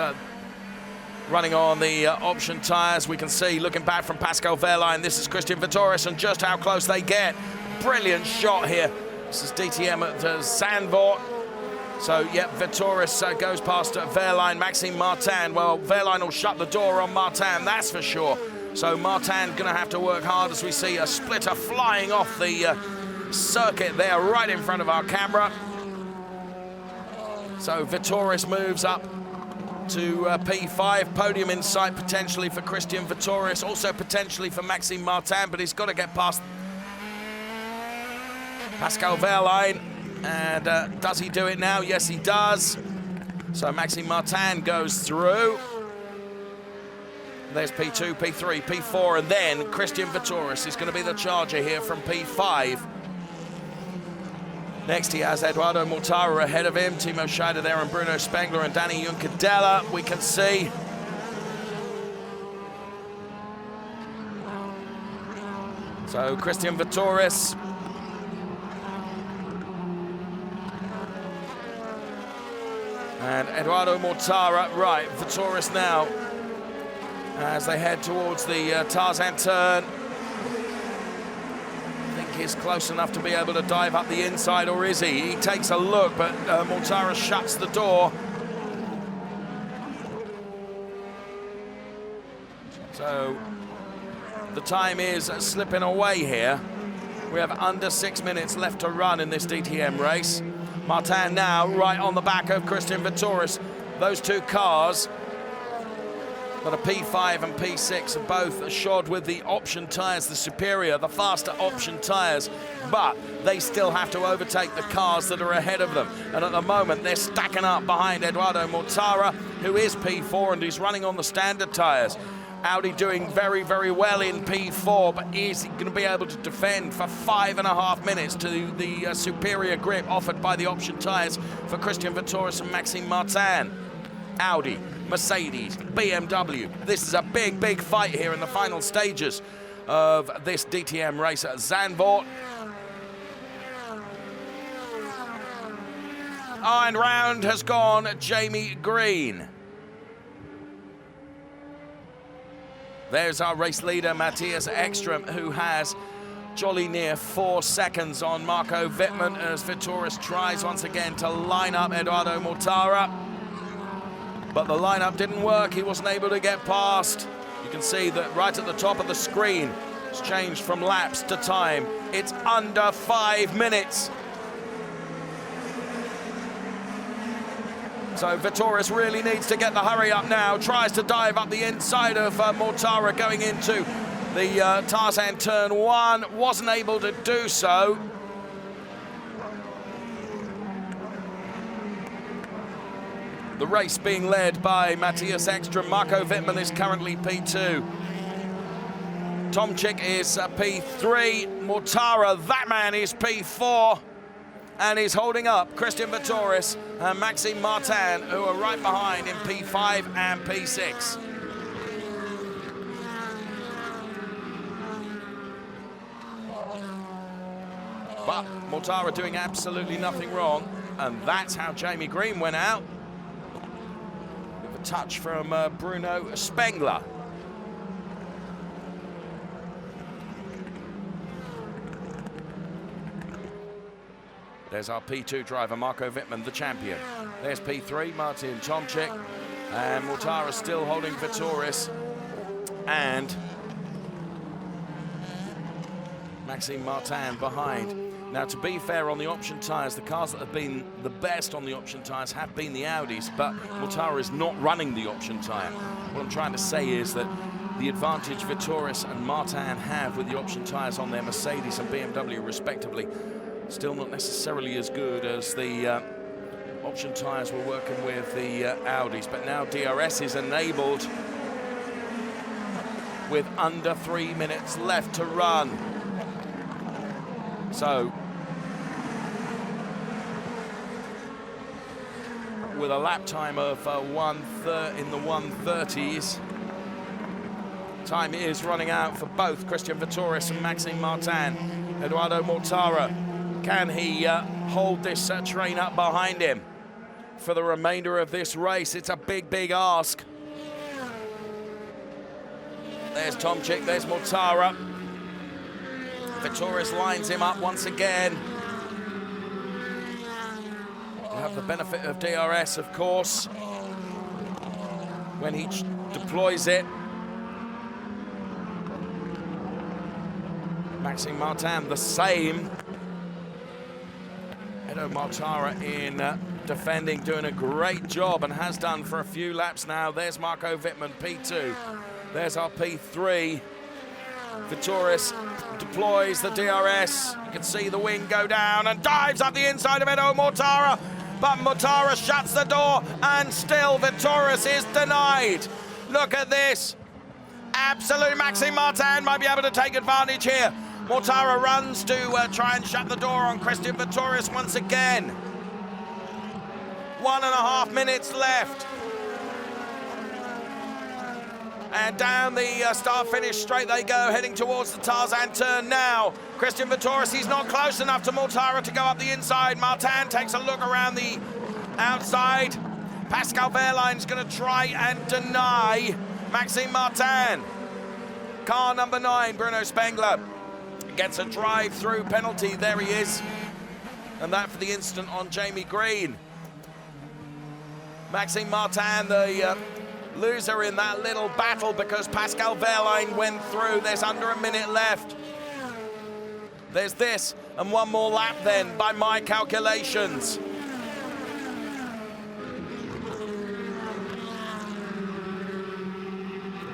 running on the option tyres. We can see, looking back from Pascal Wehrlein, this is Christian Vittoris, and just how close they get. Brilliant shot here. This is DTM at Zandvoort. So, yeah, Vittoris goes past Wehrlein, Maxime Martin. Well, Wehrlein will shut the door on Martin, that's for sure. So Martin going to have to work hard as we see a splitter flying off the circuit there right in front of our camera. So Vittoris moves up to P5, podium in sight potentially for Christian Vittoris, also potentially for Maxime Martin, but he's got to get past Pascal Wehrlein. And does he do it now? Yes, he does. So Maxime Martin goes through. There's P2, P3, P4, and then Christian Vittoris is going to be the charger here from P5. Next, he has Eduardo Mortara ahead of him, Timo Scheider there, and Bruno Spengler and Danny Juncadella, we can see. So Christian Vittoris. And Eduardo Mortara, right, Vittoris now, as they head towards the Tarzan turn. I think he's close enough to be able to dive up the inside, or is he? He takes a look, but Mortara shuts the door. So the time is slipping away here. We have under 6 minutes left to run in this DTM race. Martin now right on the back of Christian Vittoris. Those two cars, but a P5 and P6 are both shod with the option tyres, the superior, the faster option tyres, but they still have to overtake the cars that are ahead of them. And at the moment, they're stacking up behind Eduardo Mortara, who is P4 and he's running on the standard tyres. Audi doing very, very well in P4, but is he going to be able to defend for 5.5 minutes to the superior grip offered by the option tyres for Christian Vittoris and Maxime Martin? Audi, Mercedes, BMW. This is a big, big fight here in the final stages of this DTM race at Zandvoort. And round has gone Jamie Green. There's our race leader, Matthias Ekström, who has jolly near 4 seconds on Marco Wittmann as Vittoris tries once again to line up Eduardo Mortara. But the lineup didn't work. He wasn't able to get past. You can see that right at the top of the screen, it's changed from laps to time. It's under 5 minutes. So Vittoris really needs to get the hurry up now, tries to dive up the inside of Mortara going into the Tarzan turn 1, wasn't able to do so. The race being led by Matthias Ekström. Marco Wittmann is currently P2. Tomczyk is P3. Mortara, that man is P4. And he's holding up Christian Vittoris and Maxime Martin, who are right behind in P5 and P6. But Mortara doing absolutely nothing wrong, and that's how Jamie Green went out. With a touch from Bruno Spengler. There's our P2 driver, Marco Wittmann, the champion. There's P3, Martin Tomczyk. And Mortara still holding Vittoris. And Maxime Martin behind. Now, to be fair, on the option tyres, the cars that have been the best on the option tyres have been the Audis, but Mortara is not running the option tyre. What I'm trying to say is that the advantage Vittoris and Martin have with the option tyres on their Mercedes and BMW, respectively, still not necessarily as good as the option tyres we're working with the Audis. But now DRS is enabled with under 3 minutes left to run. So, with a lap time of in the 1:30s, time is running out for both Christian Vittoris and Maxime Martin. Eduardo Mortara, can he hold this train up behind him? for the remainder of this race. It's a big, big ask. There's Tomczyk, there's Mortara. Vitoris lines him up once again. We'll have the benefit of DRS, of course, when he deploys it. Maxime Martin, the same. Edo Mortara in defending, doing a great job and has done for a few laps now. There's Marco Wittmann, P2. There's our P3. Vitoris deploys the DRS. You can see the wing go down and dives up the inside of Edo Mortara. But Mortara shuts the door and still Vitoris is denied. Look at this. Absolute Maxime Martin might be able to take advantage here. Mortara runs to try and shut the door on Christian Vitoris once again. 1.5 minutes left. And down the start-finish straight they go, heading towards the Tarzan turn now. Christian Vitoris, he's not close enough to Mortara to go up the inside. Martin takes a look around the outside. Pascal Wehrlein's going to try and deny Maxime Martin. Car number 9, Bruno Spengler, gets a drive-through penalty. There he is. And that for the instant on Jamie Green. Maxime Martin, the loser in that little battle because Pascal Wehrlein went through. There's under a minute left. There's this and one more lap then by my calculations.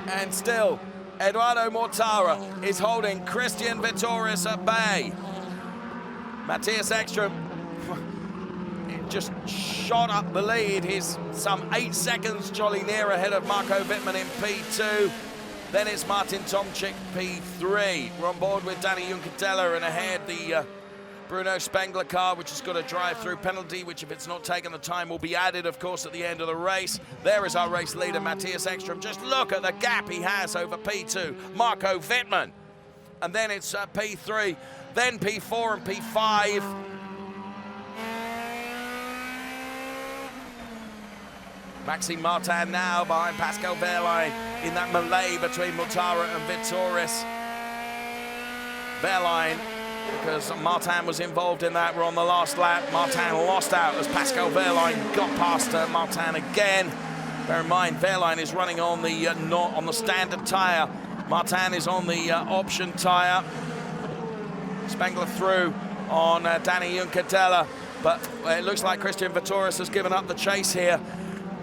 And still, Eduardo Mortara is holding Christian Vitoris at bay. Matthias Ekström just shot up the lead. He's some 8 seconds jolly near ahead of Marco Wittmann in P2. Then it's Martin Tomczyk, P3. We're on board with Danny Juncadella, and ahead the Bruno Spengler car, which has got a drive-through penalty, which if it's not taken, the time will be added, of course, at the end of the race. There is our race leader, Matthias Ekström. Just look at the gap he has over P2, Marco Wittmann. And then it's P3, then P4 and P5. Maxime Martin now behind Pascal Wehrlein in that melee between Mortara and Vitoris. Wehrlein, because Martin was involved in that, we're on the last lap. Martin lost out as Pascal Wehrlein got past Martin again. Bear in mind, Wehrlein is running on the standard tyre. Martin is on the option tyre. Spengler through on Danny Juncadella, but it looks like Christian Vitoris has given up the chase here.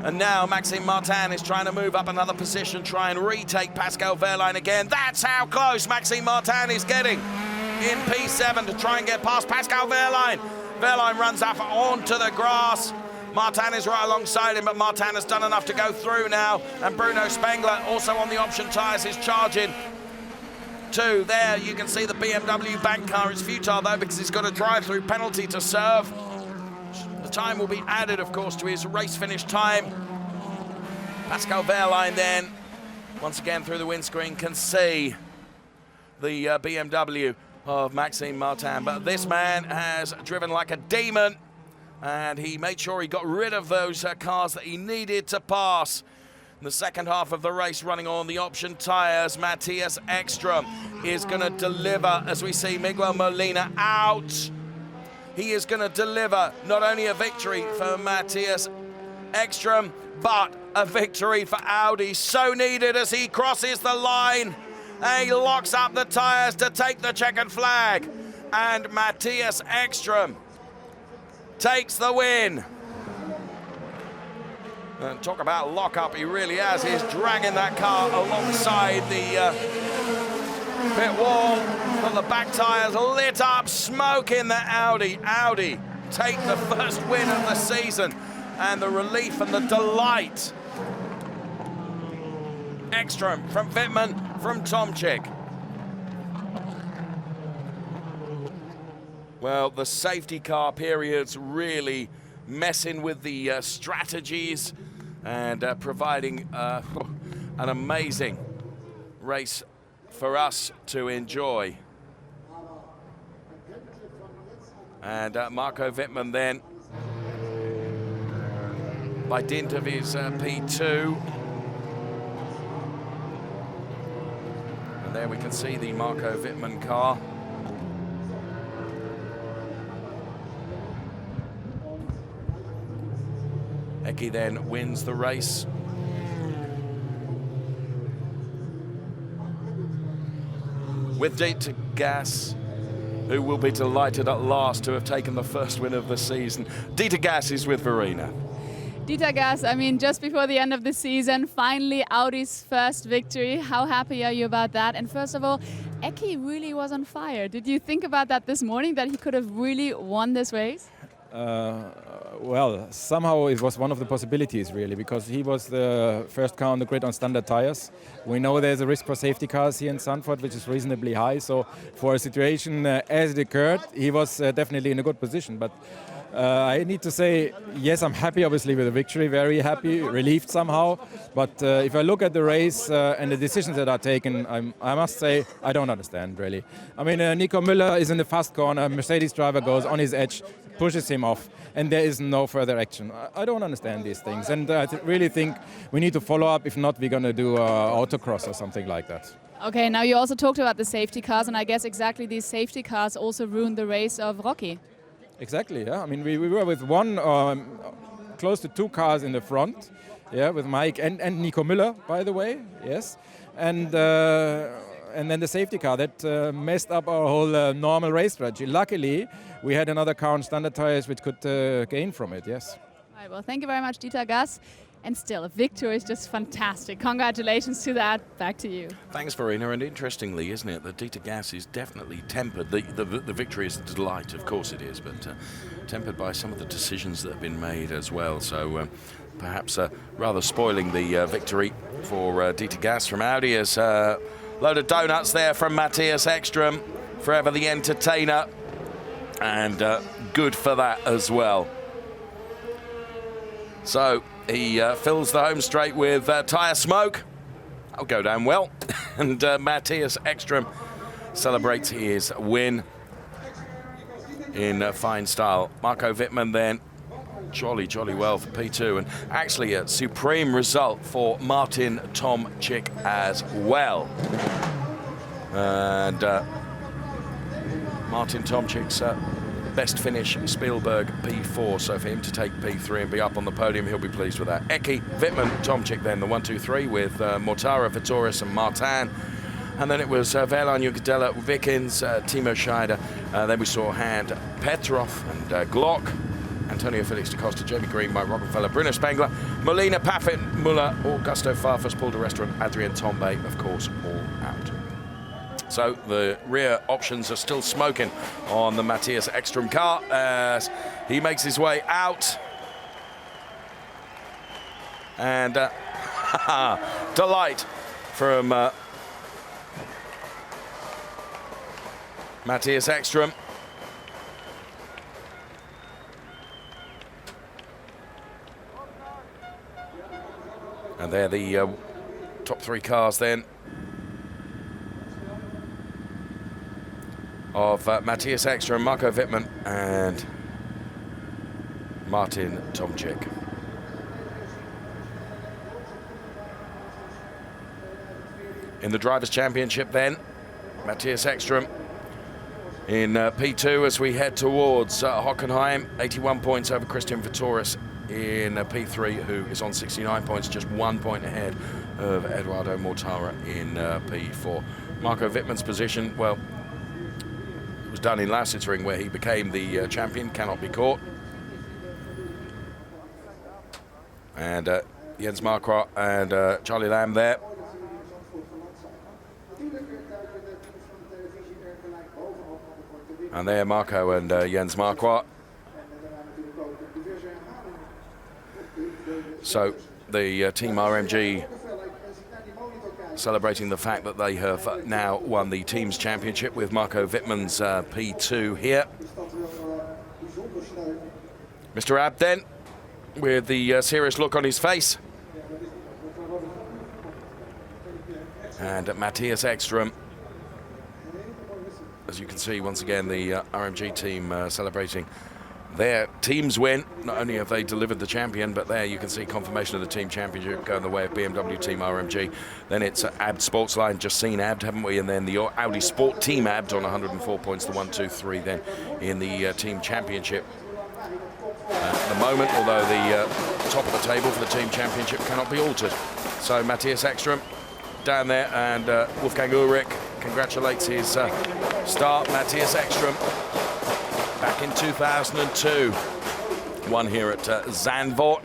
And now Maxime Martin is trying to move up another position, try and retake Pascal Wehrlein again. That's how close Maxime Martin is getting in P7 to try and get past Pascal Wehrlein. Wehrlein runs up onto the grass. Martin is right alongside him, but Martin has done enough to go through now. And Bruno Spengler, also on the option tyres, is charging. 2 there, you can see the BMW bank car. It's futile though because he's got a drive-through penalty to serve. The time will be added, of course, to his race finish time. Pascal Wehrlein then, once again through the windscreen, can see the BMW of Maxime Martin. But this man has driven like a demon, and he made sure he got rid of those cars that he needed to pass. In the second half of the race, running on the option tyres, Matthias Ekström is going to deliver as we see Miguel Molina out. He is going to deliver not only a victory for Matthias Ekström, but a victory for Audi, so needed as he crosses the line. And he locks up the tyres to take the checkered flag. And Matthias Ekström takes the win. And talk about lock-up, he really has. He's dragging that car alongside the pit wall. Got the back tyres lit up, smoke in the Audi. Audi take the first win of the season, and the relief and the delight. Ekström from Wittmann, from Tomczyk. Well, the safety car period's really messing with the strategies and providing an amazing race for us to enjoy. And Marco Wittmann then by dint of his P2. And there we can see the Marco Wittmann car. Eki then wins the race. With Dieter Gas, who will be delighted at last to have taken the first win of the season. Dieter Gas is with Verena. Dieter Gas, I mean, just before the end of the season, finally Audi's first victory. How happy are you about that? And first of all, Eki really was on fire. Did you think about that this morning, that he could have really won this race? Well, somehow it was one of the possibilities, really, because he was the first car on the grid on standard tires. We know there's a risk for safety cars here in Zandvoort, which is reasonably high. So for a situation as it occurred, he was definitely in a good position. But I need to say, yes, I'm happy, obviously, with the victory. Very happy, relieved somehow. But if I look at the race and the decisions that are taken, I must say, I don't understand, really. I mean, Nico Müller is in the fast corner. A Mercedes driver goes on his edge, pushes him off, and there is no further action. I don't understand these things, and I really think we need to follow up. If not, we're going to do autocross or something like that. Okay, now you also talked about the safety cars, and I guess exactly these safety cars also ruined the race of Rocky. Exactly, yeah. I mean, we were with one, close to 2 cars in the front, yeah, with Mike and Nico Müller, by the way, yes. And then the safety car that messed up our whole normal race strategy. Luckily, we had another car on standard tires which could gain from it, yes. All right, well, thank you very much, Dieter Gas. And still, a victory is just fantastic. Congratulations to that. Back to you. Thanks, Verena. And interestingly, isn't it, that Dieter Gas is definitely tempered. The victory is a delight, of course it is, but tempered by some of the decisions that have been made as well. So perhaps rather spoiling the victory for Dieter Gas from Audi. As load of donuts there from Matthias Ekström, forever the entertainer, and good for that as well. So he fills the home straight with tyre smoke. That'll go down well. And Matthias Ekström celebrates his win in fine style. Marco Wittmann then jolly well for P2, and actually a supreme result for Martin Tomczyk as well. And Martin Tomczyk's best finish, Spielberg P4, so for him to take P3 and be up on the podium, he'll be pleased with that. Eki, Wittmann, Tomczyk then the 1-2-3 with Mortara, Vitoris and Martin. And then it was Verlan, Junkadella, Wickens, Timo Scheider. Then we saw Hand, Petrov and Glock, Antonio Felix da Costa, Jamie Green, Mike Rockefeller, Bruno Spengler, Molina, Paffett, Muller, Augusto Farfus, Paul de Restaurant, Adrien Tombe, of course, all out. So the rear options are still smoking on the Matthias Ekström car as he makes his way out. And delight from Matthias Ekström. And they're the top 3 cars then of Matthias Ekström, Marco Wittmann and Martin Tomczyk. In the Drivers' Championship then, Matthias Ekström in P2 as we head towards Hockenheim, 81 points over Christian Vitoris in P3, who is on 69 points, just 1 point ahead of Eduardo Mortara in P4. Marco Wittmann's position, well, it was done in Lausitz-Ring where he became the champion, cannot be caught. And Jens Marquardt and Charlie Lamb there. And there Marco and Jens Marquardt. So the Team RMG celebrating the fact that they have now won the Teams Championship with Marco Wittmann's P2 here. Mr. Ab then, with the serious look on his face. And Matthias Ekström, as you can see once again, the RMG team celebrating their teams win. Not only have they delivered the champion, but there you can see confirmation of the team championship going the way of BMW Team RMG. Then it's Abt Sportsline, just seen Abt, haven't we? And then the Audi Sport Team Abt on 104 points, the 1, 2, 3 then in the team championship. At the moment, although the top of the table for the team championship cannot be altered. So Matthias Ekström down there, and Wolfgang Ulrich congratulates his start. Matthias Ekström back in 2002, won here at Zandvoort,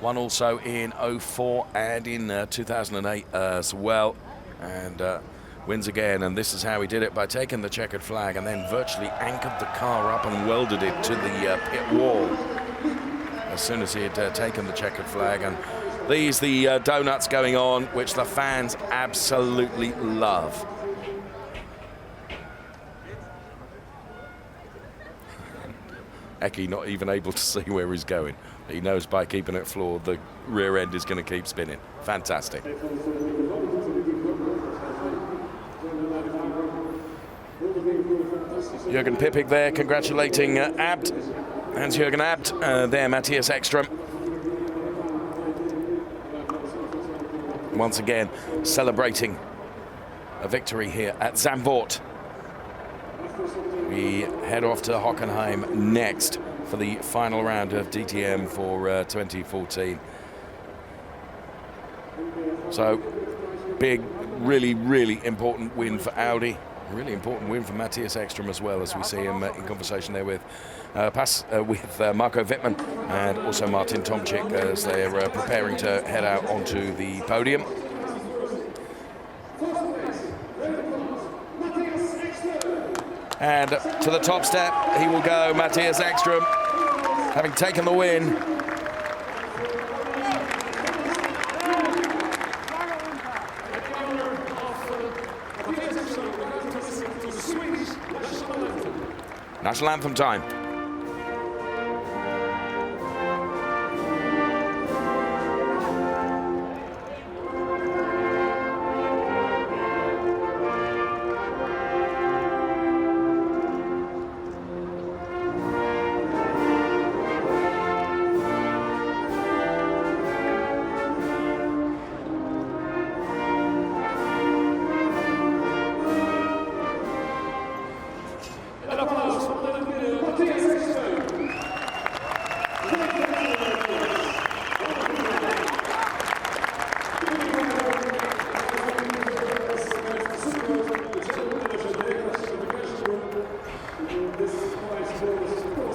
won also in 04 and in 2008 as well, and wins again. And this is how he did it, by taking the checkered flag and then virtually anchored the car up and welded it to the pit wall as soon as he had taken the checkered flag. And these the donuts going on, which the fans absolutely love. Eki not even able to see where he's going. He knows by keeping it floored, the rear end is going to keep spinning. Fantastic. Jürgen Pippig there congratulating Abt. Hans-Jürgen Abt, there Matthias Ekström. Once again celebrating a victory here at Zandvoort. We head off to Hockenheim next for the final round of DTM for 2014. So, big, really, really important win for Audi. Really important win for Matthias Ekström as well, as we see him in conversation there with Marco Wittmann and also Martin Tomczyk as they're preparing to head out onto the podium. And to the top step he will go, Matthias Ekström, having taken the win. National anthem time.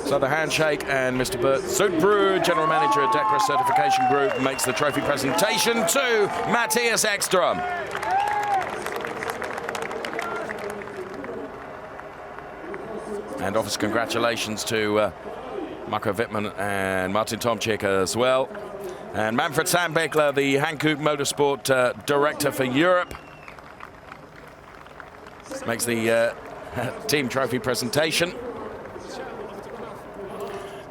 So the handshake, and Mr. Bert Zoetbrood, General Manager at DECRA Certification Group, makes the trophy presentation to Matthias Ekström. And offers congratulations to Marco Wittmann and Martin Tomczyk as well. And Manfred Sandbeckler, the Hankook Motorsport Director for Europe, makes the team trophy presentation.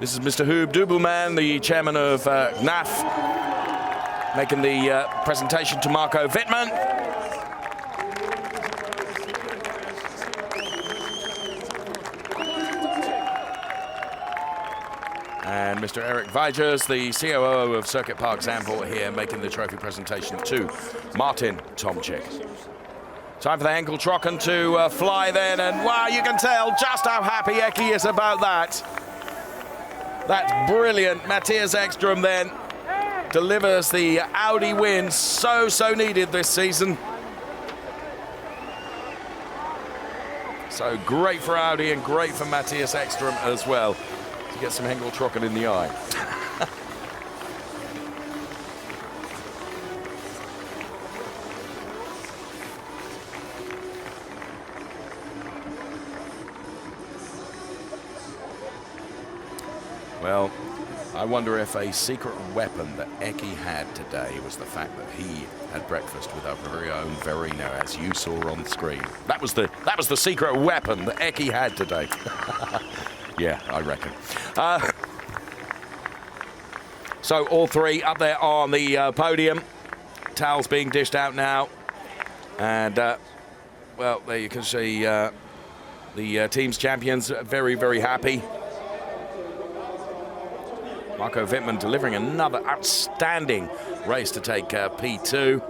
This is Mr. Huub Dubelman, the chairman of GNAF, making the presentation to Marco Wittmann. And Mr. Eric Weijers, the COO of Circuit Park Zandvoort, here making the trophy presentation to Martin Tomczyk. Time for the Henkel-Trocken to fly then, and wow, you can tell just how happy Eki is about that. That's brilliant. Matthias Ekström then delivers the Audi win, so needed this season. So great for Audi and great for Matthias Ekström as well to get some Henkel-Trocken in the eye. Well, I wonder if a secret weapon that Eki had today was the fact that he had breakfast with our very own Verena, as you saw on screen. That was the secret weapon that Eki had today. Yeah, I reckon. So all three up there on the podium. Towels being dished out now. And, well, there you can see the team's champions very, very happy. Marco Wittmann delivering another outstanding race to take P2.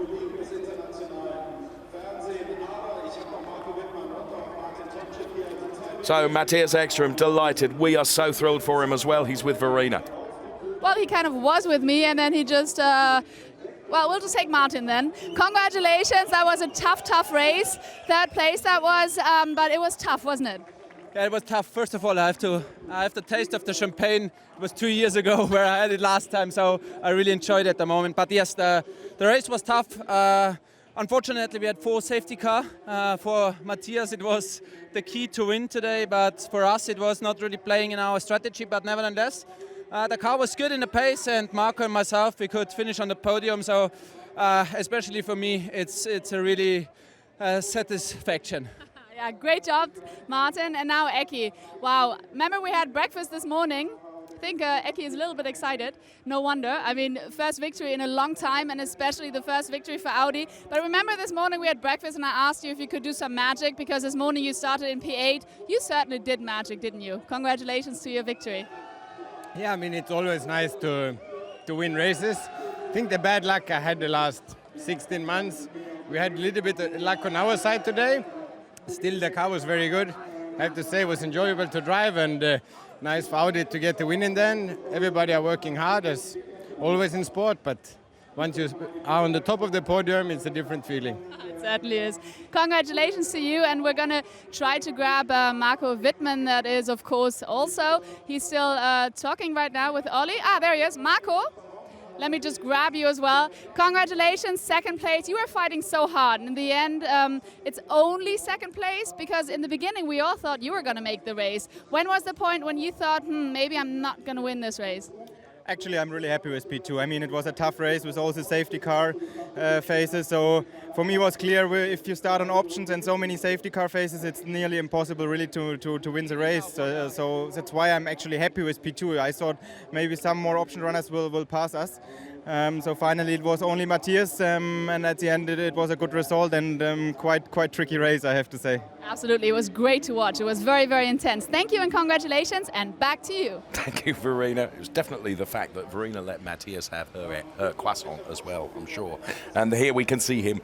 So Matthias Ekström delighted. We are so thrilled for him as well. He's with Verena. Well, he kind of was with me, and then he just, well, we'll just take Martin then. Congratulations, that was a tough race. Third place that was, but it was tough, wasn't it? Yeah, it was tough. First of all, I have the taste of the champagne. It was 2 years ago where I had it last time, so I really enjoyed it at the moment. But yes, the race was tough. Unfortunately, we had 4 safety car. For Matthias, it was the key to win today, but for us, it was not really playing in our strategy. But nevertheless, the car was good in the pace, and Marco and myself, we could finish on the podium. So, especially for me, it's a really satisfaction. Yeah, great job, Martin. And now Eki. Wow, remember we had breakfast this morning. I think Eki is a little bit excited. No wonder. I mean, first victory in a long time, and especially the first victory for Audi. But remember this morning we had breakfast and I asked you if you could do some magic, because this morning you started in P8. You certainly did magic, didn't you? Congratulations to your victory. Yeah, I mean, it's always nice to win races. I think the bad luck I had the last 16 months, we had a little bit of luck on our side today. Still, the car was very good. I have to say it was enjoyable to drive, and nice for Audi to get the win in then. Everybody are working hard, as always in sport, but once you are on the top of the podium, it's a different feeling. It certainly is. Congratulations to you, and we're going to try to grab Marco Wittmann, that is, of course, also. He's still talking right now with Ollie. Ah, there he is. Marco, let me just grab you as well. Congratulations, second place. You were fighting so hard. And in the end, it's only second place, because in the beginning we all thought you were going to make the race. When was the point when you thought, maybe I'm not going to win this race? Actually, I'm really happy with P2. I mean, it was a tough race with all the safety car phases. So for me, it was clear if you start on options and so many safety car phases, it's nearly impossible really to win the race. So that's why I'm actually happy with P2. I thought maybe some more option runners will pass us. So finally, it was only Matthias, and at the end, it was a good result and quite tricky race, I have to say. Absolutely, it was great to watch. It was very, very intense. Thank you and congratulations, and back to you. Thank you, Verena. It was definitely the fact that Verena let Matthias have her croissant as well, I'm sure. And here we can see him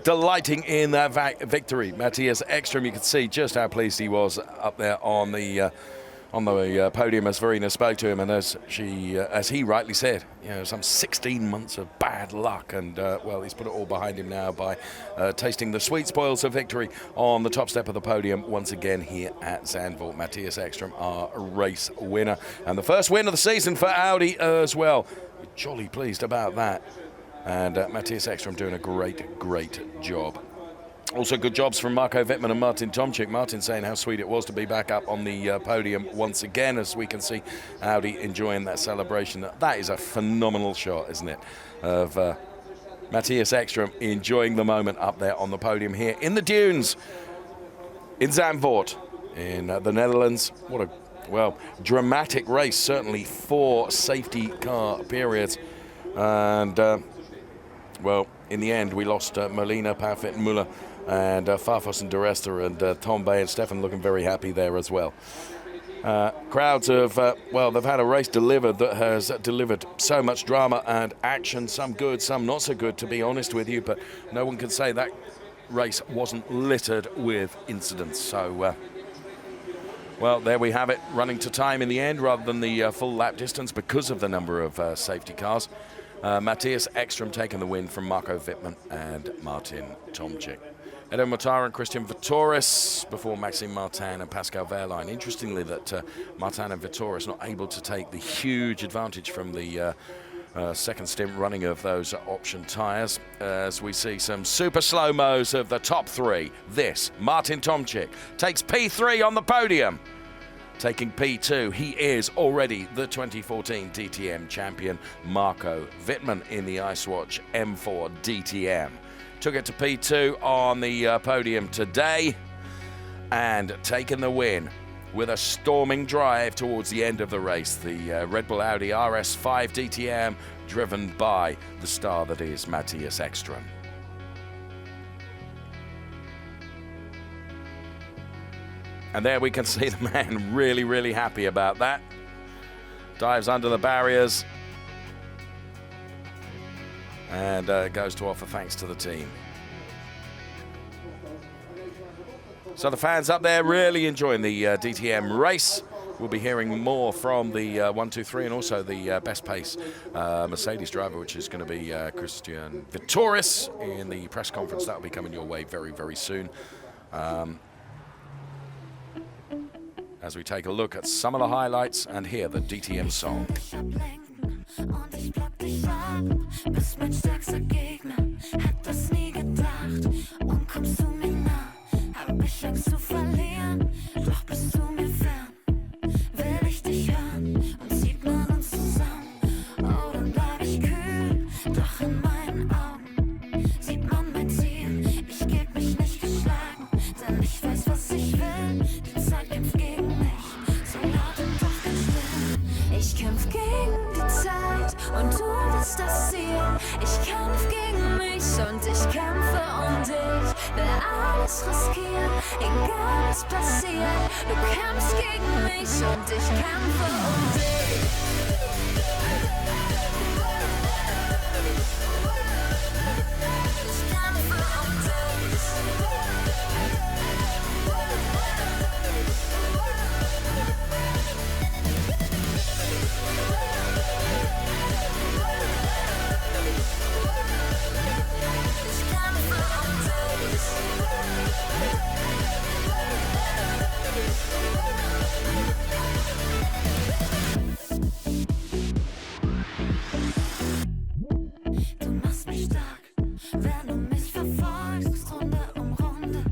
delighting in that victory. Matthias Ekström, you can see just how pleased he was up there on the podium as Verena spoke to him, and as he rightly said, some 16 months of bad luck, and well, he's put it all behind him now by tasting the sweet spoils of victory on the top step of the podium once again here at Zandvoort. Matthias Ekström, our race winner, and the first win of the season for Audi as well. We're jolly pleased about that, and Matthias Ekström doing a great job. Also good jobs from Marco Wittmann and Martin Tomczyk. Martin saying how sweet it was to be back up on the podium once again, as we can see Audi enjoying that celebration. That is a phenomenal shot, isn't it, of Matthias Ekström enjoying the moment up there on the podium here in the dunes in Zandvoort in the Netherlands. What a, well, dramatic race, certainly 4 safety car periods. And, well, in the end, we lost Molina, Parfit, and Müller, and Farfus and De Rester, and Tom Bay and Stefan looking very happy there as well. Crowds have, well, they've had a race delivered that has delivered so much drama and action, some good, some not so good, to be honest with you, but no one can say that race wasn't littered with incidents. So, well, there we have it, running to time in the end rather than the full lap distance because of the number of safety cars. Matthias Ekström taking the win from Marco Wittmann and Martin Tomczyk. Edo Mortara and Christian Vitoris before Maxime Martin and Pascal Wehrlein. Interestingly, that Martin and Vitoris not able to take the huge advantage from the second stint running of those option tyres, as we see some super slow-mos of the top 3. This, Martin Tomczyk, takes P3 on the podium. Taking P2, he is already the 2014 DTM champion, Marco Wittmann, in the Icewatch M4 DTM. Took it to P2 on the podium today, and taking the win with a storming drive towards the end of the race. The Red Bull Audi RS5 DTM, driven by the star that is Matthias Ekström. And there we can see the man really happy about that. dives under the barriers, and goes to offer thanks to the team. So the fans up there really enjoying the DTM race. We'll be hearing more from the 1, 2, 3 and also the best pace Mercedes driver, which is going to be Christian Vitoris in the press conference. That will be coming your way very, very soon. As we take a look at some of the highlights and hear the DTM song. Und ich block dich ab, bist mein stärkster Gegner. Hätt das nie gedacht. Und kommst du mir nah, hab ich Angst zu verlieren. Doch bist du mir fern, will ich dich hören. Und zieht man uns zusammen, oh, dann bleib ich kühl. Doch in meinen Augen sieht man mein Ziel. Ich geb mich nicht geschlagen, denn ich weiß, was ich will. Die Zeit kämpft gegen mich, so laut und doch ganz still. Ich kämpf gegen die Zeit und du bist das Ziel. Ich kämpf gegen mich und ich kämpfe um dich. Will alles riskieren, egal was passiert. Du kämpfst gegen mich und ich kämpfe um dich. Ich kämpfe um dich. Du machst mich stark, wenn du mich verfolgst, Runde um Runde,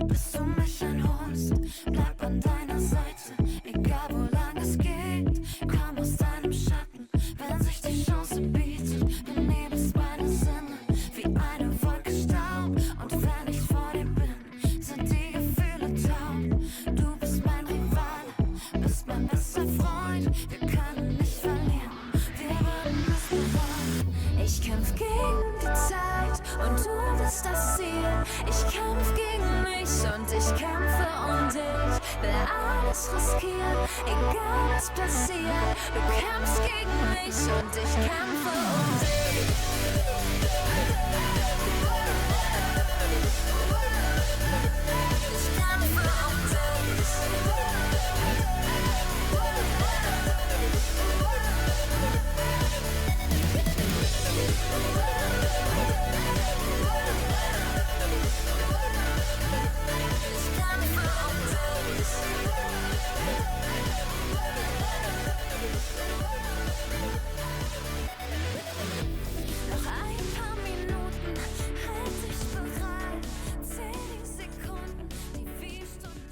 bis du mich einholst. Bleib an deiner Seite, egal wo lang es geht. Komm aus deinem Schatten, wenn sich die Chance bietet. Du nebelst meine Sinne wie eine Wolke Staub. Und wenn ich vor dir bin, sind die Gefühle taub. Du bist mein Rivale, bist mein bester Freund. Wir können nicht verlieren, wir würden es bereuen. Ich kämpf gegen die Zeit und du bist das Ziel. Ich kämpf gegen mich und ich kämpfe um dich. Will alles riskieren, egal was passiert. Du kämpfst gegen mich und ich kämpfe um dich. Ich kämpfe um dich. Noch ein paar Minuten, halt dich bereit. 10 Sekunden, die wie Stunden.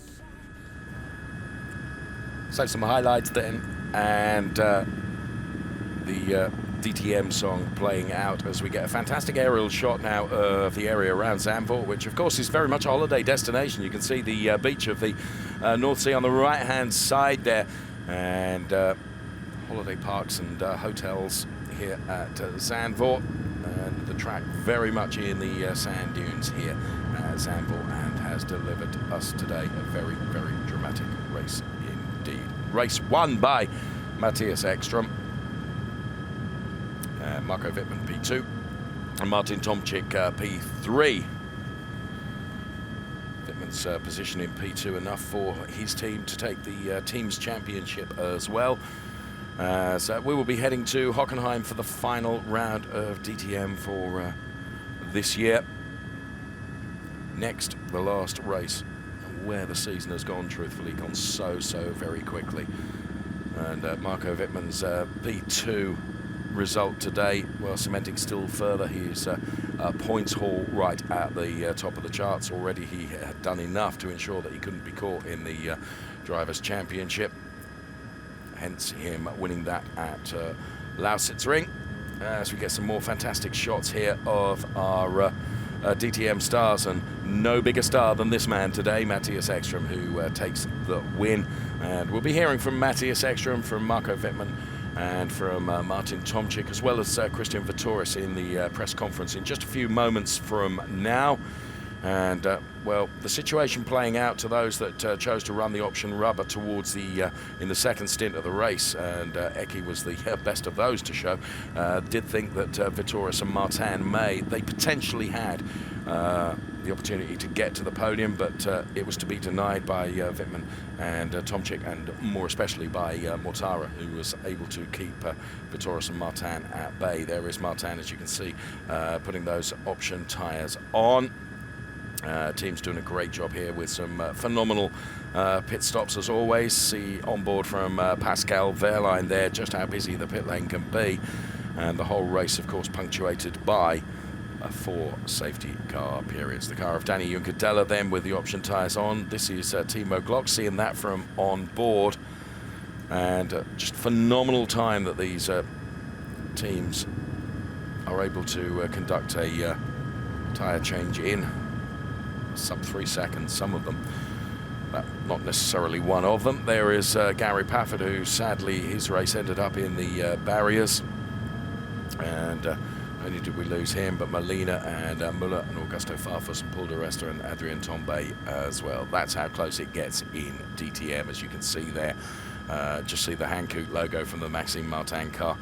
So some highlights then, and the DTM song playing out as we get a fantastic aerial shot now of the area around Zandvoort, which of course is very much a holiday destination. You can see the beach of the North Sea on the right-hand side there, and holiday parks and hotels here at Zandvoort, and the track very much in the sand dunes here at Zandvoort, and has delivered us today a very, very dramatic race indeed. Race won by Matthias Ekström, Marco Wittmann P2, and Martin Tomczyk P3. Wittmann's position in P2 enough for his team to take the team's championship as well. So we will be heading to Hockenheim for the final round of DTM for this year. Next, the last race, where the season has gone, truthfully, gone so very quickly. And Marco Wittmann's P2 result today, well, cementing still further his points haul right at the top of the charts already. He had done enough to ensure that he couldn't be caught in the Drivers' Championship, hence him winning that at Lausitzring. As we get some more fantastic shots here of our DTM stars, and no bigger star than this man today, Matthias Ekström, who takes the win. And we'll be hearing from Matthias Ekström, from Marco Wittmann, and from Martin Tomczyk, as well as Christian Vitoris in the press conference in just a few moments from now. And, well, the situation playing out to those that chose to run the option rubber towards the in the second stint of the race, and Eki was the best of those to show. Did think that Vitoris and Martin they potentially had the opportunity to get to the podium, but it was to be denied by Wittmann and Tomczyk, and more especially by Mortara, who was able to keep Vitoris and Martin at bay. There is Martin, as you can see, putting those option tyres on. Team's doing a great job here with some phenomenal pit stops as always. See on board from Pascal Wehrlein there just how busy the pit lane can be, and the whole race of course punctuated by 4 safety car periods. The car of Danny Juncadella then with the option tyres on. This is Timo Glock, seeing that from on board, and just phenomenal time that these teams are able to conduct a tyre change in sub 3 seconds, some of them, but not necessarily one of them. There is Gary Pafford, who sadly his race ended up in the barriers, and only did we lose him, but Molina and Muller and Augusto Farfus and Paul de Resta and Adrien Tombe as well. That's how close it gets in DTM, as you can see there. Just see the Hankook logo from the Maxime Martin car,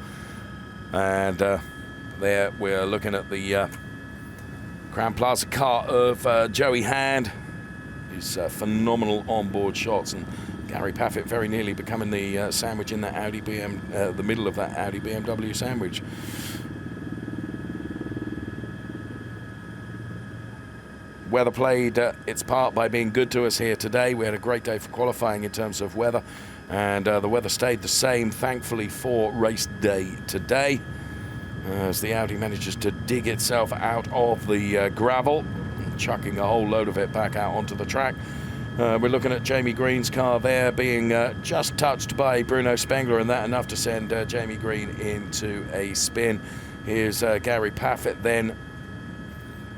and there we're looking at the Crown Plaza car of Joey Hand. His phenomenal onboard shots, and Gary Paffett very nearly becoming the sandwich in that Audi the middle of that Audi BMW sandwich. Weather played its part by being good to us here today. We had a great day for qualifying in terms of weather, and the weather stayed the same, thankfully, for race day today, as the Audi manages to dig itself out of the gravel, chucking a whole load of it back out onto the track. We're looking at Jamie Green's car there being just touched by Bruno Spengler, and that enough to send Jamie Green into a spin. Here's Gary Paffett then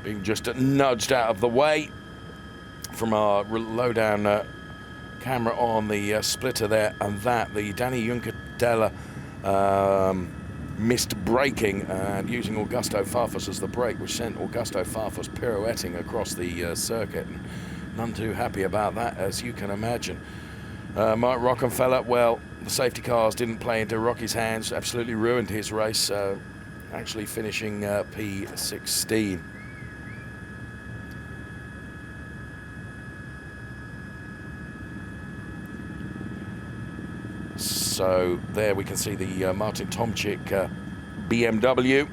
being just nudged out of the way from our low-down camera on the splitter there, and that the Danny Juncadella missed braking and using Augusto Farfus as the brake, which sent Augusto Farfus pirouetting across the circuit. And none too happy about that, as you can imagine. Mark Rockenfeller, well, the safety cars didn't play into Rocky's hands, absolutely ruined his race, actually finishing P16. So there we can see the Martin Tomczyk BMW.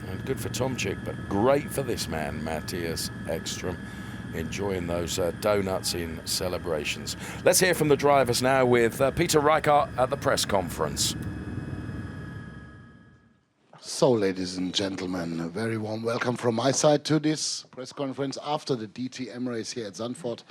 And good for Tomczyk, but great for this man, Matthias Ekström, enjoying those donuts in celebrations. Let's hear from the drivers now with Peter Reichardt at the press conference. So, ladies and gentlemen, a very warm welcome from my side to this press conference after the DTM race here at Zandvoort.